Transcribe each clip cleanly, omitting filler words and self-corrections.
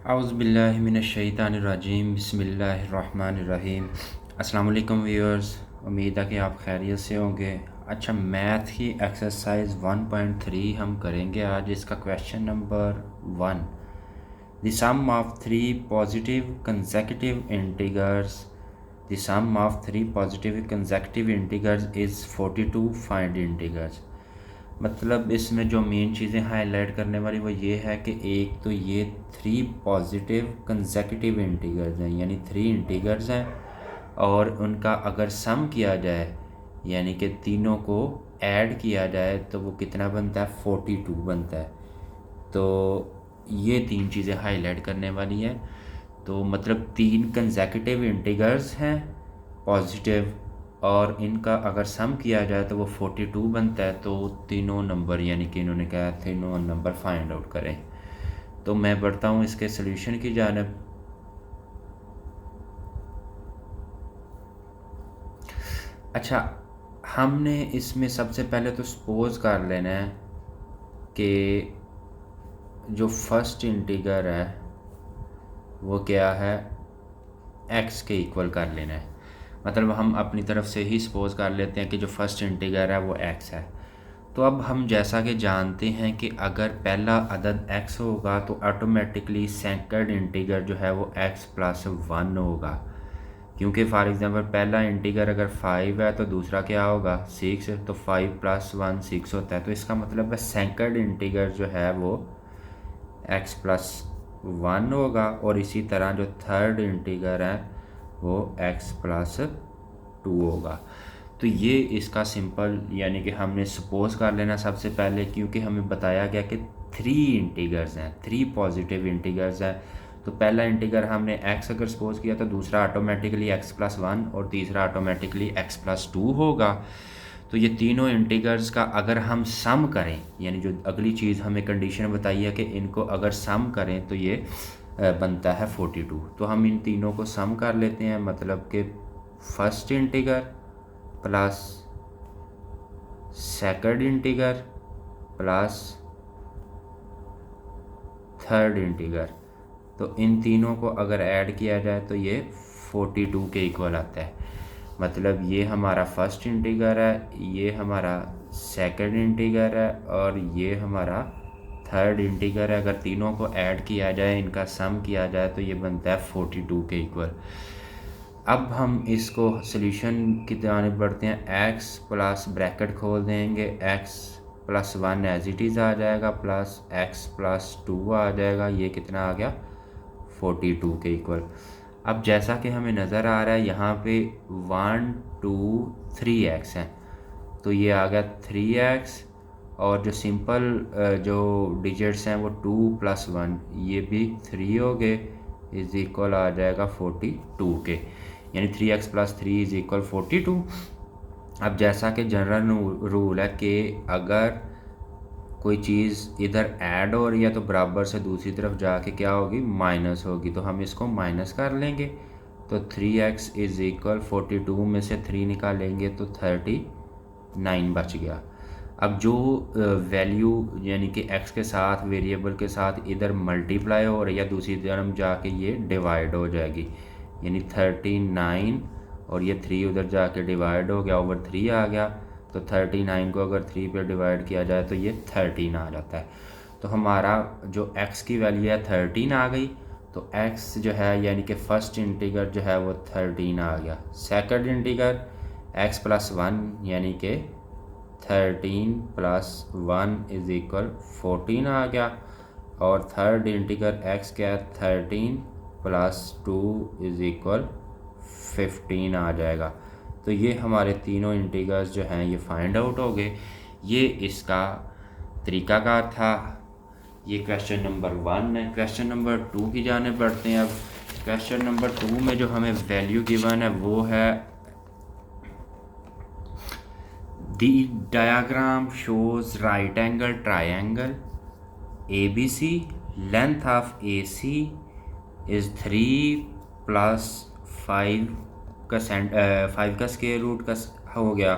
औज़ुबिल्लाहिमिनश्शैतानिर्रजीम बिस्मिल्लाहिर्रहमानिर्रहीम। अस्सलाम वालेकुम व्यूअर्स, उम्मीद है कि आप खैरियत से होंगे। अच्छा, मैथ की एक्सरसाइज 1.3 हम करेंगे आज। इसका question number 1, the sum of three positive consecutive integers the sum of three positive consecutive integers is 42, find integers. मतलब इसमें जो मेन चीज़ें हाईलाइट करने वाली वो ये है कि एक तो ये थ्री पॉजिटिव कंसेक्यूटिव इंटीगर्स हैं, यानी थ्री इंटीगर्स हैं, और उनका अगर सम किया जाए यानी कि तीनों को ऐड किया जाए तो वो कितना बनता है, 42 बनता है। तो ये तीन चीज़ें हाईलाइट करने वाली हैं। तो मतलब तीन कंसेक्यूटिव इंटीगर्स हैं पॉजिटिव, और इनका अगर सम किया जाए तो वो 42 बनता है। तो तीनों नंबर यानी कि इन्होंने कहा तीनों नंबर फाइंड आउट करें। तो मैं बढ़ता हूँ इसके सॉल्यूशन की जानिब। अच्छा, हमने इसमें सबसे पहले तो सपोज कर लेना है कि जो फर्स्ट इंटीगर है वो क्या है, एक्स के इक्वल कर लेना है। मतलब हम अपनी तरफ से ही सपोज कर लेते हैं कि जो फर्स्ट इंटीगर है वो एक्स है। तो अब हम जैसा कि जानते हैं कि अगर पहला अदद x होगा तो ऑटोमेटिकली सेकंड इंटीगर जो है वो x प्लस 1 होगा, क्योंकि फॉर एग्जांपल पहला इंटीगर अगर 5 है तो दूसरा क्या होगा 6, तो 5 प्लस 1 6 होता है। तो इसका मतलब है सेकंड इंटीगर जो है वो x प्लस 1 होगा, और इसी तरह जो थर्ड इंटीगर है वो x प्लस 2 होगा। तो ये इसका सिंपल यानी कि हमने सपोज कर लेना सबसे पहले, क्योंकि हमें बताया गया कि थ्री इंटीगर्स हैं, थ्री पॉजिटिव इंटीगर्स हैं। तो पहला इंटीगर हमने x अगर सपोज किया तो दूसरा ऑटोमेटिकली x प्लस 1 और तीसरा ऑटोमेटिकली x प्लस 2 होगा। तो ये तीनों इंटीगर्स का अगर हम सम करें, यानी जो अगली चीज़ हमें कंडीशन बताई है कि इनको अगर सम करें तो ये बनता है 42। तो हम इन तीनों को सम कर लेते हैं। मतलब कि first integer plus second integer plus third integer, तो इन तीनों को अगर ऐड किया जाए तो ये 42 के इक्वल आता है। मतलब ये हमारा फर्स्ट इंटीगर है, ये हमारा सेकंड इंटीगर है, और ये हमारा थर्ड इंटीगर है। अगर तीनों को ऐड किया जाए, इनका सम किया जाए, तो ये बनता है 42 के इक्वल। अब हम इसको सॉल्यूशन की जानिब बढ़ते हैं। x प्लस ब्रैकेट खोल देंगे, x plus 1 as it is आ जाएगा, प्लस x प्लस 2 आ जाएगा। ये कितना आ गया 42 के इक्वल। अब जैसा कि हमें नज़र आ रहा है यहाँ पे 1 2 3x है, तो ये आ गया 3x, और जो सिंपल जो डिजिट्स हैं वो 2 प्लस 1, ये भी 3 हो गए, इज़ इक्वल आ जाएगा 42 के, यानी 3x प्लस 3 इज़ इक्वल 42। अब जैसा कि जनरल रूल है कि अगर कोई चीज़ इधर ऐड हो रही है तो बराबर से दूसरी तरफ जाके क्या होगी, माइनस होगी। तो हम इसको माइनस कर लेंगे। तो 3x इज़ इक्वल 42 में से 3 निकालेंगे तो 39 बच गया। अब जो वैल्यू यानी कि x के साथ वेरिएबल के साथ इधर मल्टीप्लाई हो रही है, दूसरी तरफ जाके ये डिवाइड हो जाएगी, यानी 39, और ये 3 उधर जाके डिवाइड हो गया, ओवर 3 आ गया। तो 39 को अगर 3 पे डिवाइड किया जाए तो ये 13 आ जाता है। तो हमारा जो x की वैल्यू है 13 आ गई। तो x जो है यानी कि फर्स्ट इंटीगर जो है वो 13 आ गया। सेकंड इंटीगर x प्लस 1 यानी कि 13 प्लस 1 इज़ इक्वल 14 आ गया, और थर्ड इंटीगर x क्या है 13 प्लस 2 इज़ इक्वल 15 आ जाएगा। तो ये हमारे तीनों इंटीगर्स जो हैं ये फाइंड आउट हो गए। ये इसका तरीकाकार था। ये क्वेश्चन नंबर 1 है। क्वेश्चन नंबर 2 की जानिब बढ़ते हैं। अब क्वेश्चन नंबर 2 में जो हमें वैल्यू गिवन है वो है the diagram shows right angle triangle ABC, length of AC is 3 plus 5 का 5 का स्क्वायर रूट का हो गया,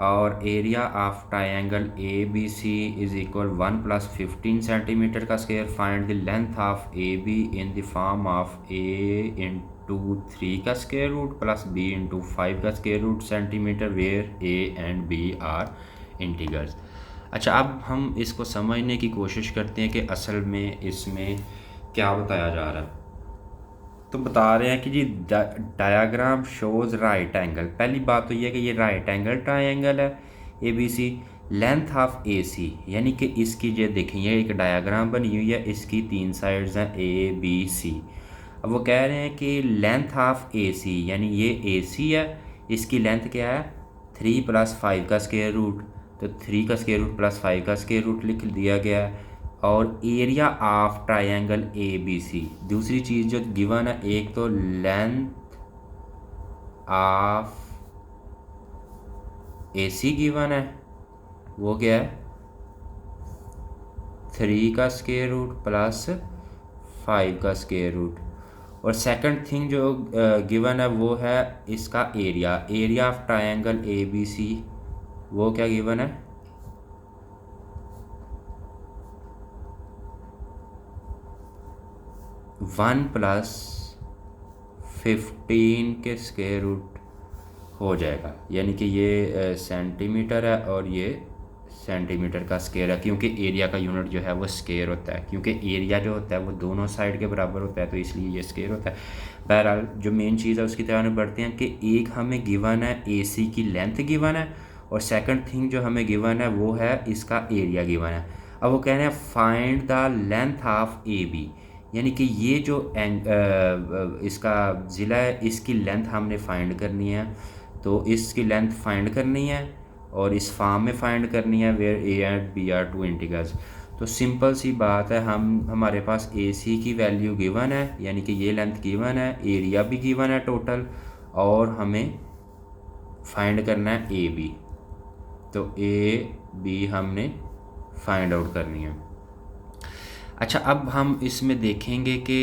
और area of triangle A B C is equal 1 + 15 centimetre का square. Find the length of A B in the form of A into 3 का square root plus B into 5 का square root centimetre where A and B are integers. अच्छा, अब हम इसको समझने की कोशिश करते हैं कि असल में इसमें क्या बताया जा रहा है। तो बता रहे हैं कि जी डायाग्राम शोज राइट एंगल। पहली बात तो ये है कि ये राइट एंगल ट्रायंगल है A B C. Length of A C यानी कि इसकी जो देखें ये एक डायाग्राम बनी हुई है, इसकी 3 साइड्स हैं ए बी सी। अब वो कह रहे हैं कि लेंथ ऑफ ए सी यानी ये ए सी है, इसकी लेंथ क्या है 3 + 5 का स्क्वायर रूट। तो 3 का स्क्वायर रूट प्लस 5 का स्क्वायर रूट लिख दिया गया है। और area of triangle A B C, दूसरी चीज़ जो गिवन है, एक तो length of A C given है, वो क्या है 3 का स्क्वायर रूट प्लस 5 का स्क्वायर रूट। और सेकंड थिंग जो गिवन है वो है इसका area of triangle A B C, वो क्या गिवन है 1 + 15 के स्क्वायर रूट हो जाएगा। यानी कि ये सेंटीमीटर है और ये सेंटीमीटर का स्क्वायर है, क्योंकि एरिया का यूनिट जो है वो स्क्वायर होता है, क्योंकि एरिया जो होता है वो दोनों साइड के बराबर होता है, तो इसलिए ये स्क्वायर होता है। बहरहाल जो मेन चीज़ है उसकी तरफ बढ़ते हैं कि एक हमें गिवन है ए सी की लेंथ गिवन है, और सेकंड थिंग जो हमें गिवन है वो है इसका एरिया गिवन है। अब वो कह रहे हैं find the length of A B, यानी कि ये जो इसका ज़िला है इसकी लेंथ हमने फाइंड करनी है। तो इसकी लेंथ फाइंड करनी है और इस फॉर्म में फाइंड करनी है where A and B are two integrals. तो सिंपल सी बात है, हमारे पास ए सी की वैल्यू गिवन है, यानी कि ये लेंथ गिवन है, एरिया भी गिवन है टोटल, और हमें फाइंड करना है ए बी। तो ए बी हमने फाइंड आउट करनी है। अच्छा, अब हम इसमें देखेंगे कि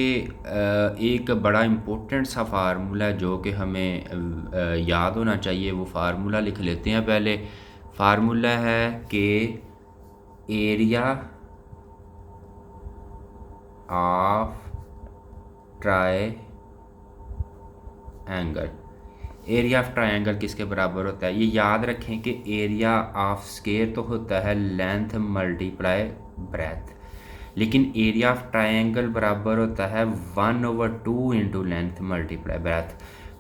एक बड़ा इम्पोर्टेंट सा फार्मूला जो कि हमें याद होना चाहिए, वो फार्मूला लिख लेते हैं पहले। फार्मूला है कि area of triangle, area of triangle किसके बराबर होता है? ये याद रखें कि एरिया ऑफ स्क्वायर तो होता है लेंथ मल्टीप्लाई ब्रेथ, लेकिन एरिया ऑफ ट्रायंगल बराबर होता है 1/2 इंटू लेंथ मल्टीप्लाई ब्रेथ।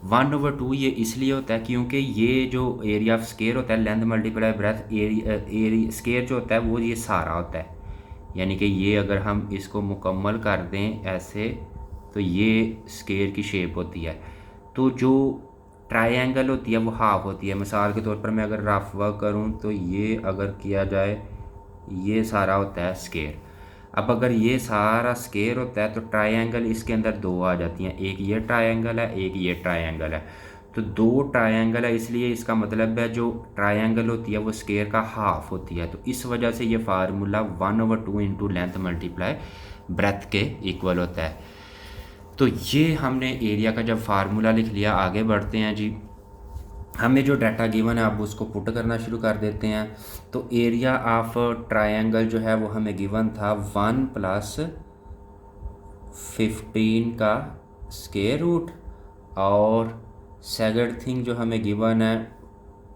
1/2 ये इसलिए होता है क्योंकि ये जो एरिया ऑफ स्क्वायर होता है length multiply breath, area square जो होता है वो ये सारा होता है, यानी कि ये अगर हम इसको मुकम्मल कर दें ऐसे तो ये स्क्वायर की शेप होती है। तो जो ट्रायंगल होती है वो हाफ होती है। मिसाल के तौर पर मैं अगर रफ वर्क करूँ तो ये अगर किया जाए ये सारा होता है स्क्वायर। अब अगर ये सारा स्क्वायर होता है तो ट्रायंगल इसके अंदर दो आ जाती हैं, एक ये ट्रायंगल है एक ये ट्रायंगल है। तो दो ट्रायंगल है, इसलिए इसका मतलब है जो ट्रायंगल होती है वो स्क्वायर का हाफ होती है। तो इस वजह से ये formula 1/2 into length multiply breath के इक्वल होता है। तो ये हमने एरिया का जब फार्मूला लिख लिया, आगे बढ़ते हैं जी। हमें जो डाटा गिवन है अब उसको पुट करना शुरू कर देते हैं। तो एरिया ऑफ ट्रायंगल जो है वो हमें गिवन था 1 + 15 का स्क्वायर रूट, और सेकंड थिंग जो हमें गिवन है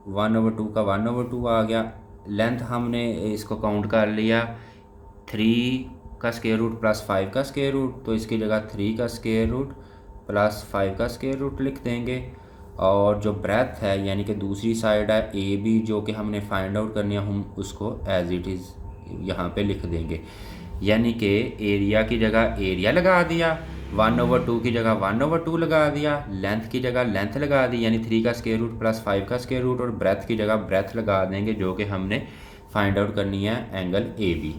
1/2 का 1/2 आ गया। लेंथ हमने इसको काउंट कर लिया 3 का स्क्वायर रूट प्लस 5 का स्क्वायर रूट, तो इसकी जगह 3 का स्क्वायर रूट प्लस 5 का स्क्वायर रूट लिख देंगे। और जो ब्रेथ है यानी कि दूसरी साइड है ए बी जो कि हमने फाइंड आउट करनी है, हम उसको एज इट इज़ यहाँ पे लिख देंगे। यानी कि एरिया की जगह एरिया लगा दिया, 1/2 की जगह 1/2 लगा दिया, लेंथ की जगह लेंथ लगा दी यानी 3 का स्क्वायर रूट प्लस 5 का स्क्वायर रूट, और ब्रेथ की जगह ब्रेथ लगा देंगे जो कि हमने फाइंड आउट करनी है एंगल ए बी।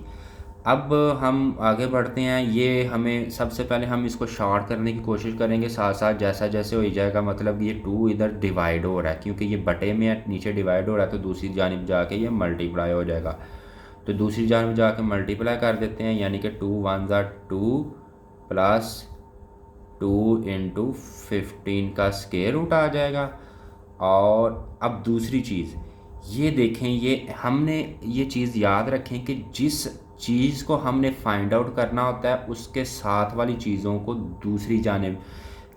अब हम आगे बढ़ते हैं। ये हमें सबसे पहले हम इसको शॉर्ट करने की कोशिश करेंगे, साथ साथ जैसा जैसे हो जाएगा, मतलब ये 2 इधर डिवाइड हो रहा है क्योंकि ये बटे में है, नीचे डिवाइड हो रहा है, तो दूसरी जानिब जाके ये मल्टीप्लाई हो जाएगा। तो दूसरी जानिब जाके मल्टीप्लाई कर देते हैं, यानी कि 2 1 2 प्लस 2 इंटू 15 का स्क्वायर रूट आ जाएगा। और अब दूसरी चीज़, ये देखें, ये हमने ये चीज़ याद रखें कि जिस चीज़ को हमने फाइंड आउट करना होता है उसके साथ वाली चीज़ों को दूसरी जानिब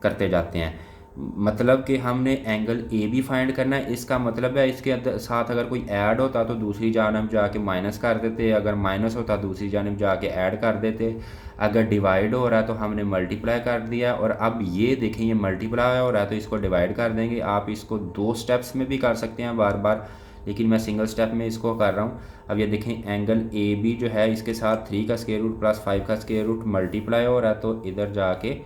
करते जाते हैं। मतलब कि हमने एंगल ए बी फाइंड करना है, इसका मतलब है इसके साथ अगर कोई ऐड होता तो दूसरी जानिब जाके माइनस कर देते, अगर माइनस होता दूसरी जानिब जाके ऐड कर देते, अगर डिवाइड हो रहा है तो हमने मल्टीप्लाई कर दिया। और अब ये देखें, ये मल्टीप्लाई हो रहा है तो इसको डिवाइड कर देंगे। आप इसको 2 स्टेप्स में भी कर सकते हैं बार बार, लेकिन मैं सिंगल स्टेप में इसको कर रहा हूँ। अब ये देखें, एंगल ए बी जो है इसके साथ 3 का स्क्वायर रूट प्लस 5 का स्क्वायर रूट मल्टीप्लाई हो रहा है, तो इधर जाके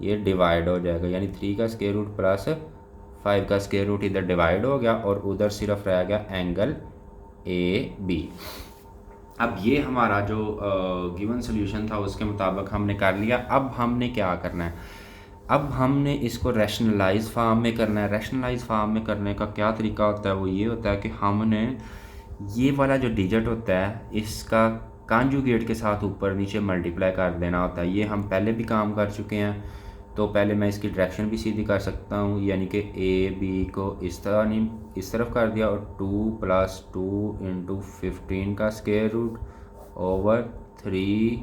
ये डिवाइड हो जाएगा, यानी 3 का स्क्वायर रूट प्लस 5 का स्क्वायर रूट इधर डिवाइड हो गया और उधर सिर्फ रह गया एंगल ए बी। अब ये हमारा जो गिवन सोल्यूशन था उसके मुताबिक हमने कर लिया। अब हमने क्या करना है, अब हमने इसको रैशनलाइज फार्म में करना है। रैशनलाइज फार्म में करने का क्या तरीका होता है, वो ये होता है कि हमने ये वाला जो डिजिट होता है इसका कॉन्जुगेट के साथ ऊपर नीचे मल्टीप्लाई कर देना होता है। ये हम पहले भी काम कर चुके हैं, तो पहले मैं इसकी डायरेक्शन भी सीधी कर सकता हूँ, यानी कि ए बी को इस तरह नहीं इस तरफ कर दिया और 2 + 2 × 15 का स्क्वायर रूट ओवर 3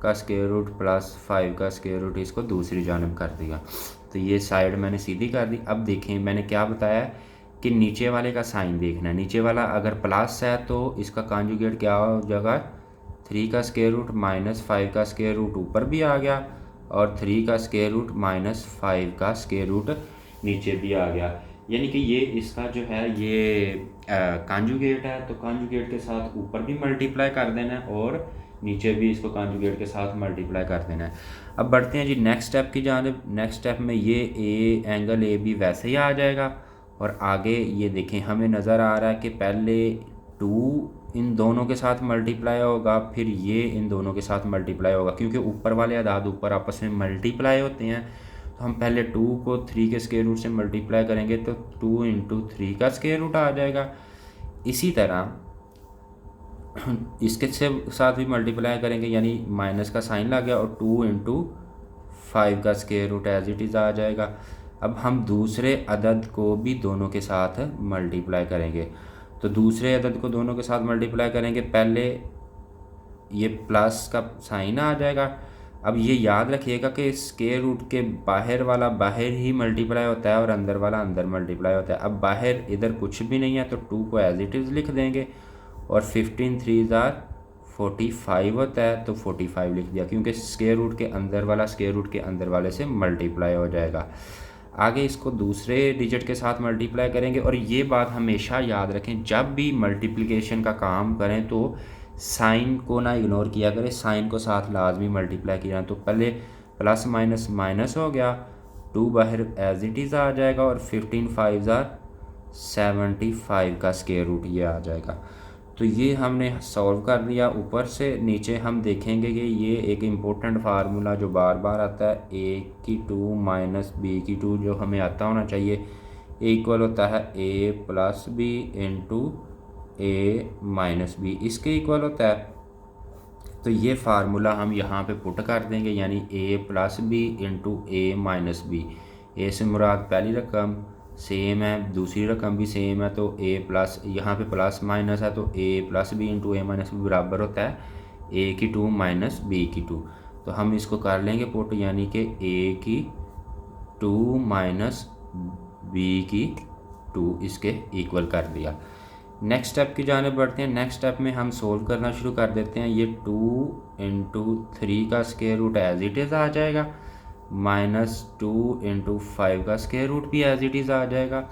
का स्क्वायर रूट प्लस 5 का स्क्वायर रूट इसको दूसरी जानब कर दिया। तो ये साइड मैंने सीधी कर दी। अब देखें, मैंने क्या बताया कि नीचे वाले का साइन देखना है। नीचे वाला अगर प्लस है तो इसका कॉन्जुगेट क्या हो जाएगा, 3 का स्क्वायर रूट माइनस 5 का स्क्वायर रूट ऊपर भी आ गया और 3 का स्क्वायर रूट माइनस 5 का स्क्वायर रूट नीचे भी आ गया। यानी कि ये इसका जो है ये कॉन्जुगेट है, तो कॉन्जुगेट के साथ ऊपर भी मल्टीप्लाई कर देना है और नीचे भी इसको कॉन्जुगेट के साथ मल्टीप्लाई कर देना है। अब बढ़ते हैं जी नेक्स्ट स्टेप की जानिब। नेक्स्ट स्टेप में ये एंगल ए बी वैसे ही आ जाएगा और आगे ये देखें, हमें नज़र आ रहा है कि पहले 2 इन दोनों के साथ मल्टीप्लाई होगा, फिर ये इन दोनों के साथ मल्टीप्लाई होगा, क्योंकि ऊपर वाले अदाद ऊपर आपस में मल्टीप्लाई होते हैं। तो हम पहले 2 को 3 के स्क्वायर रूट से मल्टीप्लाई करेंगे तो 2 × 3 का स्क्वायर रूट आ जाएगा। इसी तरह इसके से साथ भी मल्टीप्लाई करेंगे, यानी माइनस का साइन लग गया और 2 × 5 का square root as it is आ जाएगा। अब हम दूसरे अदद को भी दोनों के साथ मल्टीप्लाई करेंगे, तो दूसरे अदद को दोनों के साथ मल्टीप्लाई करेंगे, पहले ये प्लस का साइन आ जाएगा। अब ये याद रखिएगा कि स्क्वायर रूट के बाहर वाला बाहर ही मल्टीप्लाई होता है और अंदर वाला अंदर मल्टीप्लाई होता है। अब बाहर इधर कुछ भी नहीं है तो 2 को एज इट इज़ लिख देंगे और 15 3 45 होता है तो 45 लिख दिया, क्योंकि स्क्वायर रूट के अंदर वाला स्क्वायर रूट के अंदर वाले से मल्टीप्लाई हो जाएगा। आगे इसको दूसरे डिजिट के साथ मल्टीप्लाई करेंगे। और ये बात हमेशा याद रखें, जब भी मल्टीप्लिकेशन का काम करें तो साइन को ना इग्नोर किया करें, साइन को साथ लाजमी मल्टीप्लाई किया। तो पहले प्लस माइनस माइनस हो गया, 2 बाहर एज इट इज़ आ जाएगा और 15 5 75 का स्क्वायर रूट ये आ जाएगा। तो ये हमने सॉल्व कर लिया। ऊपर से नीचे हम देखेंगे कि ये एक इम्पोर्टेंट फार्मूला जो बार बार आता है, a² माइनस b² जो हमें आता होना चाहिए, इक्वल होता है a + b × a - b, इसके इक्वल होता है। तो ये फार्मूला हम यहाँ पे पुट कर देंगे, यानी a + b × a - b। a से मुराद पहली रकम सेम है, दूसरी रकम भी सेम है, तो a+ यहाँ पे प्लस माइनस है तो a + b × a - b बराबर होता है a² माइनस b²। तो हम इसको कर लेंगे पुट, यानी कि a² माइनस b² इसके इक्वल कर दिया। नेक्स्ट स्टेप की जाने बढ़ते हैं। नेक्स्ट स्टेप में हम सोल्व करना शुरू कर देते हैं। ये 2 × 3 का square root as it is आ जाएगा, -2 × 5 का स्क्वायर रूट भी एज इट इज़ आ जाएगा।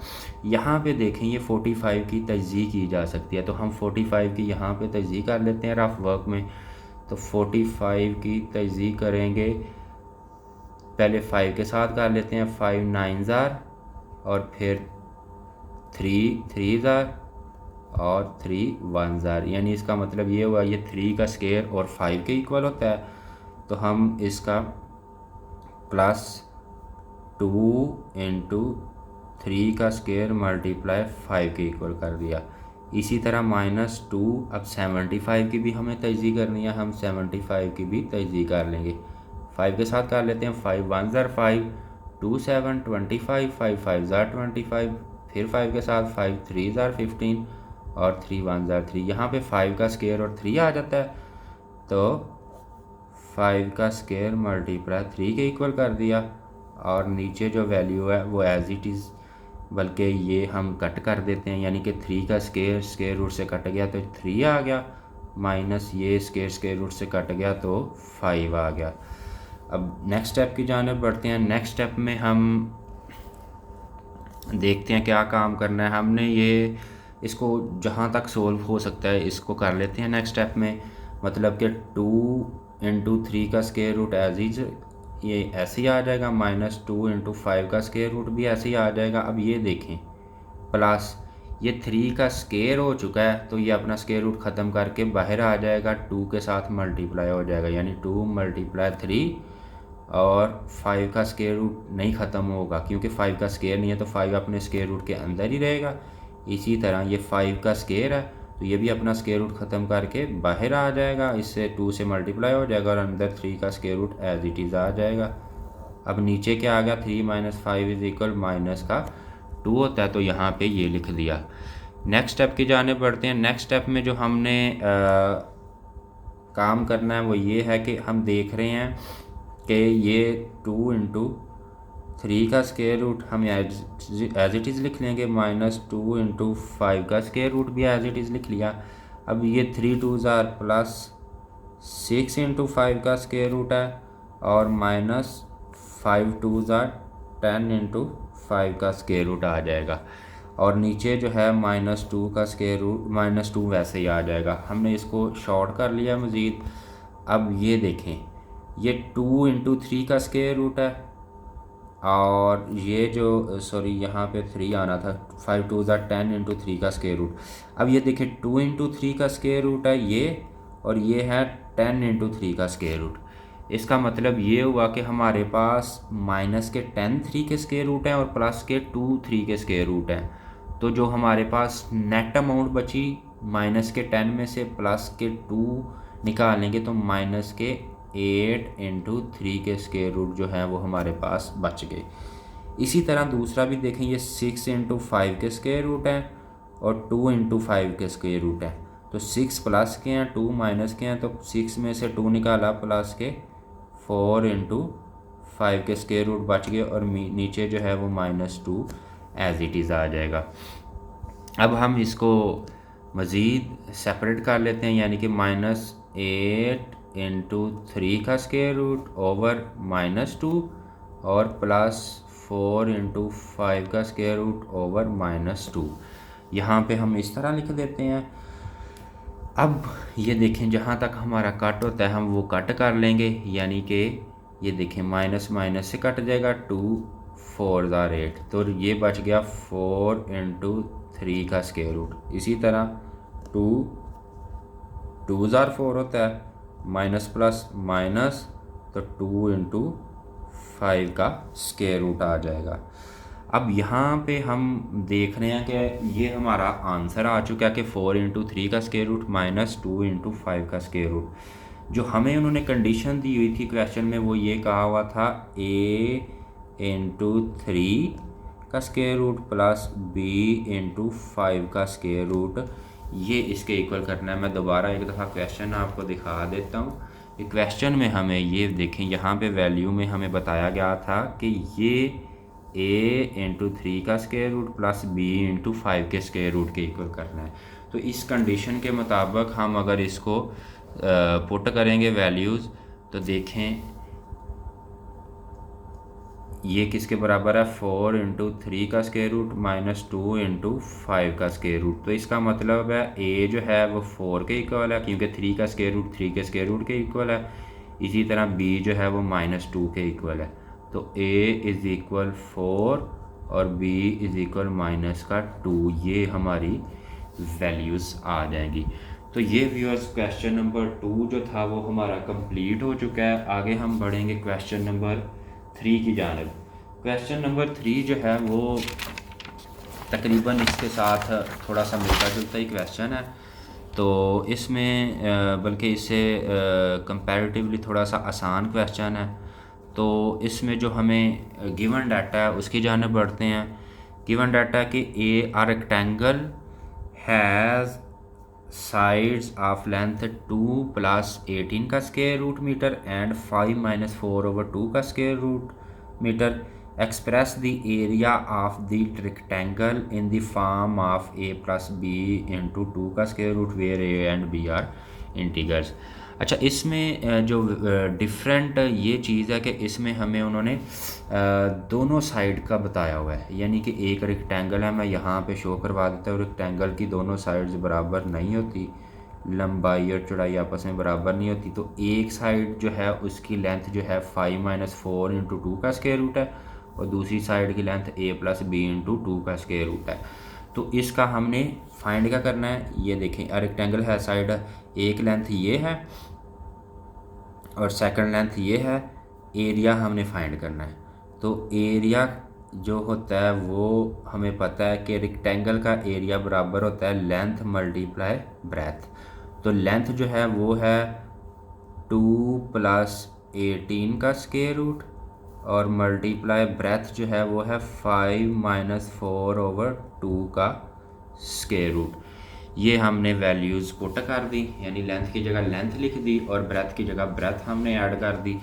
यहाँ पे देखें, ये 45 की तजज़ीह की जा सकती है, तो हम 45 की यहाँ पे तजज़ीह कर लेते हैं रफ वर्क में। तो 45 की तजज़ीह करेंगे, पहले 5 के साथ कर लेते हैं, 5 9 और फिर 3 3 और 3 1, यानी इसका मतलब ये हुआ ये 3 का स्क्वायर और 5 के इक्वल होता है। तो हम इसका +2 × 3 का स्क्वायर मल्टीप्लाई 5 के इक्वल कर दिया। इसी तरह -2, अब 75 की भी हमें तजज़ीह करनी है, हम 75 की भी तजज़ीह कर लेंगे। 5 के साथ कर लेते हैं, 5 1 5, 2 7 25, 5 5 25, फिर 5 के साथ 5 3 15 और 3 1 ज़ा 3। यहाँ पे 5 का स्केयर और 3 आ जाता है, तो 5 का स्केयर मल्टीप्लाई 3 के इक्वल कर दिया, और नीचे जो वैल्यू है वो एज इट इज़, बल्कि ये हम कट कर देते हैं, यानी कि 3 का स्केयर रूट से कट गया तो 3 आ गया, माइनस ये स्केयर रूट से कट गया तो 5 आ गया। अब नेक्स्ट स्टेप की जानिब बढ़ते हैं। नेक्स्ट स्टेप में हम देखते हैं क्या काम करना है। हमने ये इसको जहाँ तक सोल्व हो सकता है इसको कर लेते हैं नेक्स्ट स्टेप में। मतलब कि 2 इंटू 3 का स्केयर रूट एज इज ये ऐसे ही आ जाएगा, माइनस 2 इंटू 5 का स्केयर रूट भी ऐसे ही आ जाएगा। अब ये देखें, प्लस ये 3 का स्केयर हो चुका है तो ये अपना स्केयर रूट ख़त्म करके बाहर आ जाएगा, 2 के साथ मल्टीप्लाई हो जाएगा, यानी 2 मल्टीप्लाई 3, और 5 का स्केयर रूट नहीं ख़त्म होगा क्योंकि 5 का स्केयर नहीं है, तो 5 अपने स्केयर रूट के अंदर ही रहेगा। इसी तरह ये 5 का स्केयर है तो ये भी अपना स्केयर रूट ख़त्म करके बाहर आ जाएगा, इससे 2 से मल्टीप्लाई हो जाएगा और अंदर 3 का square root as it is आ जाएगा। अब नीचे क्या आ गया, 3 माइनस 5 इज़ इक्वल माइनस का 2 होता है, तो यहाँ पे ये लिख दिया। नेक्स्ट स्टेप की जानिब बढ़ते हैं। नेक्स्ट स्टेप में जो हमने काम करना है वो ये है कि हम देख रहे हैं कि ये 2 इंटू 3 का स्केयर रूट हम एज इट इज़ लिख लेंगे, माइनस 2 इंटू 5 का स्केयर रूट भी एज इट इज़ लिख लिया। अब ये 3 2 ज़ार प्लस 6 इंटू 5 का स्केयर रूट है, और माइनस 5 2 ज़ार 10 इंटू 5 का स्केयर रूट आ जाएगा, और नीचे जो है माइनस 2 का स्केयर रूट, माइनस 2 वैसे ही आ जाएगा। हमने इसको शॉर्ट कर लिया मज़ीद। अब ये देखें, ये 2 इंटू 3 का स्केयर रूट है, और ये जो सॉरी यहाँ पे 3 आना था, 5 2 ज़ा 10 इंटू 3 का स्केयर रूट। अब ये देखें 2 इंटू 3 का स्केयर रूट है ये, और ये है 10 इंटू 3 का स्केयर रूट। इसका मतलब ये हुआ कि हमारे पास माइनस के 10 3 के स्केयर रूट हैं और प्लस के 2 3 के स्केयर रूट हैं। तो जो हमारे पास नेट अमाउंट बची माइनस के 10 में से प्लस के 2 निकालेंगे तो माइनस के 8 इंटू 3 के स्केयर रूट जो है वो हमारे पास बच गए। इसी तरह दूसरा भी देखें, ये 6 इंटू 5 के स्केयर रूट हैं और 2 इंटू 5 के स्केयर रूट हैं। तो 6 प्लस के हैं, 2 माइनस के हैं, तो 6 में से 2 निकाला, प्लस के 4 इंटू 5 के स्केयर रूट बच गए, और नीचे जो है वो माइनस 2 एज इट इज़ आ जाएगा। अब हम इसको मज़ीद सेपरेट कर लेते हैं, यानी कि माइनस 8 इंटू 3 का स्केयर रूट ओवर माइनस 2, और प्लस 4 इंटू 5 का स्केयर रूट ओवर माइनस 2। यहाँ पे हम इस तरह लिख देते हैं। अब ये देखें, जहाँ तक हमारा कट होता है हम वो कट कर लेंगे, यानी कि ये देखें माइनस माइनस से कट जाएगा, 2 4 ज़ार 8, तो ये बच गया 4 इंटू 3 का स्केयर रूट। इसी तरह 2 2 ज़ार 4 होता है, माइनस प्लस माइनस, तो 2 इंटू 5 का स्केयर रूट आ जाएगा। अब यहाँ पे हम देख रहे हैं कि ये हमारा आंसर आ चुका है कि 4 इंटू 3 का स्केयर रूट माइनस 2 इंटू 5 का स्केयर रूट। जो हमें उन्होंने कंडीशन दी हुई थी क्वेश्चन में वो ये कहा हुआ था a इंटू 3 का square root plus b into 5 का स्केयर रूट, ये इसके इक्वल करना है। मैं दोबारा एक दफ़ा क्वेश्चन आपको दिखा देता हूँ। ये क्वेश्चन में हमें ये देखें, यहाँ पे वैल्यू में हमें बताया गया था कि ये a इंटू 3 का square root plus b into 5 के स्केयर रूट के इक्वल करना है। तो इस कंडीशन के मुताबिक हम अगर इसको पुट करेंगे वैल्यूज़, तो देखें ये किसके बराबर है, 4 इंटू 3 का स्केयर रूट माइनस 2 इंटू 5 का स्केयर रूट। तो इसका मतलब है a जो है वो 4 के इक्वल है क्योंकि 3 का स्केयर रूट 3 के स्केयर रूट के इक्वल है। इसी तरह b जो है वो माइनस 2 के इक्वल है। तो a इज़ इक्वल 4 और b इज़ इक्वल माइनस का 2, ये हमारी वैल्यूज़ आ जाएंगी। तो ये व्यूअर्स क्वेश्चन नंबर 2 जो था वो हमारा कंप्लीट हो चुका है। आगे हम बढ़ेंगे क्वेश्चन नंबर 3 की जानिब। क्वेश्चन नंबर 3 जो है वो तकरीबन इसके साथ थोड़ा सा मिलता जुलता ही क्वेश्चन है, तो इसमें बल्कि इससे कंपैरेटिवली थोड़ा सा आसान क्वेश्चन है। तो इसमें जो हमें गिवन डाटा है उसकी जानिब बढ़ते हैं। गिवन डाटा कि a rectangle has sides of length 2 plus 18 का square root metre and 5 minus 4/2 का square root metre, express the area of the rectangle in the form of a plus B into 2 का square root where a and b are integers. अच्छा, इसमें जो different ये चीज़ है कि इसमें हमें उन्होंने दोनों साइड का बताया हुआ है, यानी कि एक रेक्टेंगल है, मैं यहाँ पे शो करवा देता हूँ। रेक्टेंगल की दोनों साइड्स बराबर नहीं होती, लंबाई और चौड़ाई आपस में बराबर नहीं होती, तो एक साइड जो है उसकी लेंथ जो है 5 माइनस 4 इंटू 2 का स्क्वायर रूट है और दूसरी साइड की length a plus B into 2 का स्क्वायर रूट है। तो इसका हमने फाइंड क्या करना है, ये देखें रेक्टेंगल है, साइड एक लेंथ ये है और सेकंड लेंथ ये है, एरिया हमने फाइंड करना है। तो एरिया जो होता है वो हमें पता है कि रेक्टेंगल का एरिया बराबर होता है लेंथ मल्टीप्लाई ब्रेथ। तो लेंथ जो है वो है 2 प्लस 18 का स्क्वायर रूट और मल्टीप्लाई ब्रेथ जो है वो है 5 माइनस 4/2 का स्क्वायर रूट। ये हमने वैल्यूज़ पुट कर दी, यानी लेंथ की जगह लेंथ लिख दी और ब्रेथ की जगह ब्रेथ हमने ऐड कर दी।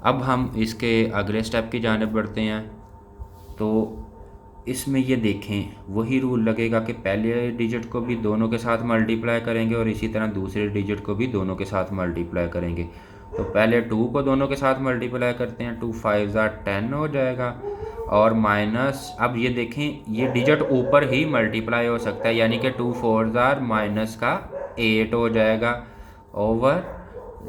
अब हम इसके अगले स्टेप की जानिब बढ़ते हैं। तो इसमें ये देखें वही रूल लगेगा कि पहले डिजिट को भी दोनों के साथ मल्टीप्लाई करेंगे और इसी तरह दूसरे डिजिट को भी दोनों के साथ मल्टीप्लाई करेंगे। तो पहले 2 को दोनों के साथ मल्टीप्लाई करते हैं, 2 5 10 हो जाएगा और माइनस, अब ये देखें ये डिजिट ऊपर ही मल्टीप्लाई हो सकता है, यानी कि 2 4 माइनस का 8 हो जाएगा ओवर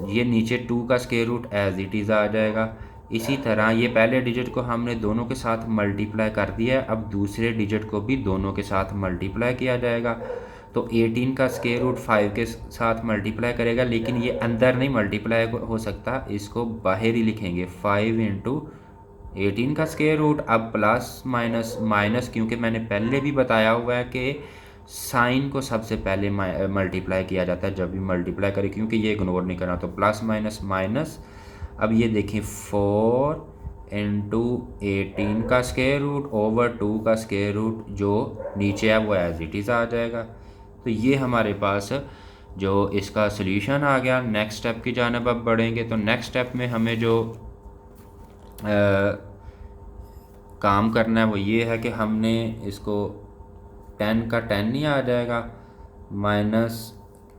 ये नीचे 2 का square root as it is आ जाएगा। इसी तरह ये पहले डिजिट को हमने दोनों के साथ मल्टीप्लाई कर दिया है, अब दूसरे डिजिट को भी दोनों के साथ मल्टीप्लाई किया जाएगा। तो 18 का स्क्वायर रूट 5 के साथ मल्टीप्लाई करेगा, लेकिन ये अंदर नहीं मल्टीप्लाई हो सकता, इसको बाहर ही लिखेंगे 5 इंटू 18 का स्क्वायर रूट। अब प्लस माइनस माइनस, क्योंकि मैंने पहले भी बताया हुआ है कि साइन को सबसे पहले मल्टीप्लाई किया जाता है जब भी मल्टीप्लाई करें, क्योंकि ये इग्नोर नहीं करना। तो प्लस माइनस माइनस, अब ये देखें 4 इंटू 18 का स्क्वायर रूट ओवर 2 का स्क्वायर रूट जो नीचे है वो एज इट इज़ आ जाएगा। तो ये हमारे पास जो इसका सोल्यूशन आ गया। नेक्स्ट स्टेप की जानिब अब बढ़ेंगे। तो नेक्स्ट स्टेप में हमें जो काम करना है वो ये है कि हमने इसको 10 का 10 नहीं आ जाएगा, माइनस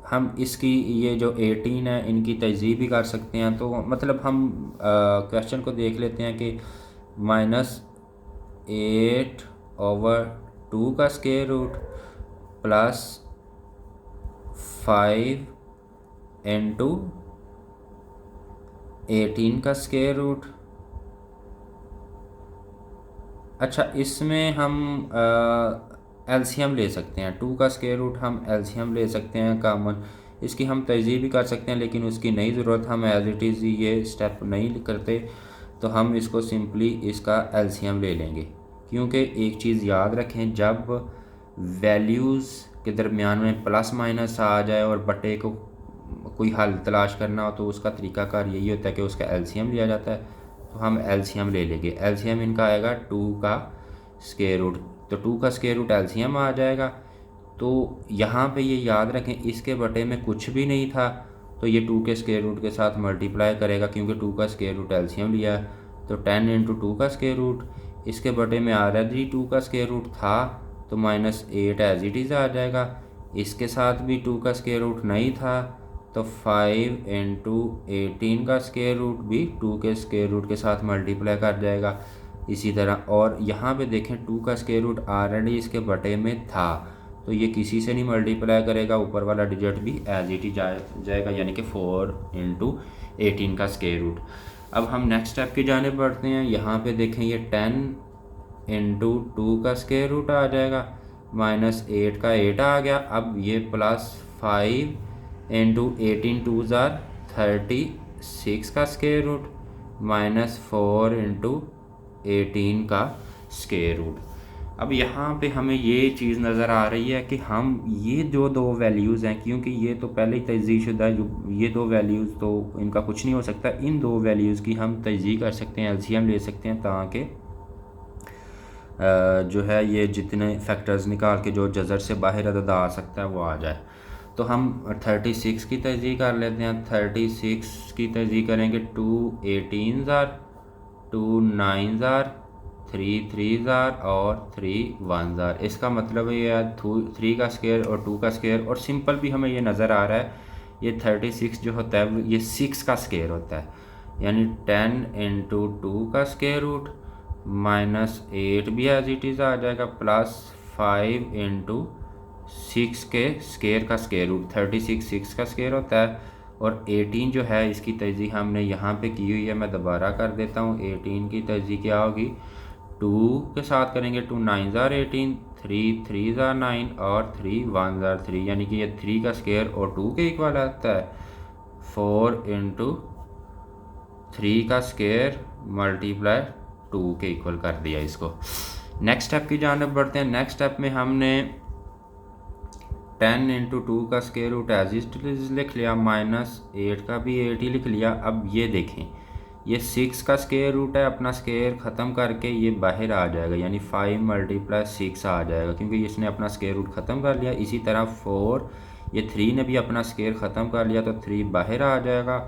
हम इसकी ये जो 18 है इनकी तहज़ीब भी कर सकते हैं। तो मतलब हम क्वेश्चन को देख लेते हैं कि -8/2 का स्क्वायर रूट प्लस 5 इंटू 18 का स्क्वायर रूट। अच्छा, इसमें हम एलसीएम ले सकते हैं, 2 का स्क्वायर रूट हम एलसीएम ले सकते हैं कॉमन, इसकी हम तहज़ीब भी कर सकते हैं, लेकिन उसकी नहीं ज़रूरत, हम एज इट इज़ ये स्टेप नहीं करते। तो हम इसको सिंपली इसका एलसीएम ले लेंगे, क्योंकि एक चीज़ याद रखें, जब वैल्यूज़ के दरमियान में प्लस माइनस आ जाए और बटे को कोई हल तलाश करना हो तो उसका तरीकाकार यही होता है कि उसका एलसीएम लिया जाता है। तो हम एलसीएम ले लेंगे, एलसीएम इनका आएगा 2 का स्क्वायर रूट, तो 2 का स्क्वायर रूट एलसीएम आ जाएगा। तो यहाँ पे ये याद रखें इसके बटे में कुछ भी नहीं था, तो ये 2 के स्क्वायर रूट के साथ मल्टीप्लाई करेगा, क्योंकि 2 का स्क्वायर रूट एलसीएम लिया है। तो 10 इंटू 2 का स्क्वायर रूट, इसके बटे में ऑलरेडी 2 का स्क्वायर रूट था तो -8 एज इट इज़ आ जाएगा। इसके साथ भी 2 का स्क्वायर रूट नहीं था, तो 5 इंटू 18 का स्क्वायर रूट भी 2 के स्क्वायर रूट के साथ मल्टीप्लाई कर जाएगा। इसी तरह, और यहाँ पे देखें 2 का स्क्वायर रूट ऑलरेडी इसके बटे में था, तो ये किसी से नहीं मल्टीप्लाई करेगा, ऊपर वाला डिजिट भी एज इट इज जाएगा, यानी कि 4 इंटू 18 का स्क्वायर रूट। अब हम नेक्स्ट स्टेप की जानिब बढ़ते हैं। यहाँ पे देखें ये 10 इंटू 2 का स्क्वायर रूट आ जाएगा, -8 का 8 आ गया। अब ये +5 इंटू 18 2 36 का स्क्वायर रूट -4 इंटू 18 का स्क्वायर रूट। अब यहाँ पे हमें ये चीज़ नज़र आ रही है कि हम ये जो दो वैल्यूज़ हैं, क्योंकि ये तो पहले ही तजज़ीह शुदा, ये दो वैल्यूज़ तो इनका कुछ नहीं हो सकता, इन दो वैल्यूज़ की हम तजज़ीह कर सकते हैं, एलसीएम ले सकते हैं, ताकि जो है ये जितने फैक्टर्स निकाल के जो जज़र से बाहर अदद आ सकता है वो आ जाए। तो हम 36 की तर्जीह कर लेते हैं। 36 की तर्जीह करेंगे, 2 18 ज़ार, 2 9 ज़ार, 3 3 ज़ार और 3 1 ज़ार। इसका मतलब ये है 3 का स्केयर और 2 का स्केयर, और सिंपल भी हमें ये नज़र आ रहा है। ये 36 जो होता है ये 6 का स्केयर होता है, यानी 10 इंटू 2 का स्केयर रूट माइनस 8 भी एज इट इज़ आ जाएगा, प्लस 5 इंटू 6 के स्केयर का स्केयर रूट। 36 6 का स्केयर होता है, और 18 जो है इसकी तर्जीह हमने यहाँ पे की हुई है, मैं दोबारा कर देता हूँ। 18 की तर्जीह क्या होगी, 2 के साथ करेंगे, 2 9 ज़ार 18, 3 3 ज़ार 9 और 3 1 ज़ार 3, यानी कि ये 3 का स्केयर और 2 के इक्वल आता है। 4 इंटू 3 का स्केयर मल्टीप्लाई 2 के इक्वल कर दिया इसको। नेक्स्ट स्टेप की जानिब बढ़ते हैं। नेक्स्ट स्टेप में हमने 10 इंटू 2 का square root as it is लिख लिया, माइनस 8 का भी 8 ही लिख लिया। अब ये देखें, ये 6 का स्केयर रूट है, अपना स्केयर ख़त्म करके ये बाहर आ जाएगा, यानी 5 मल्टीप्लाई 6 आ जाएगा, क्योंकि इसने अपना स्केयर रूट ख़त्म कर लिया। इसी तरह 4, ये 3 ने भी अपना स्केयर ख़त्म कर लिया, तो 3 बाहर आ जाएगा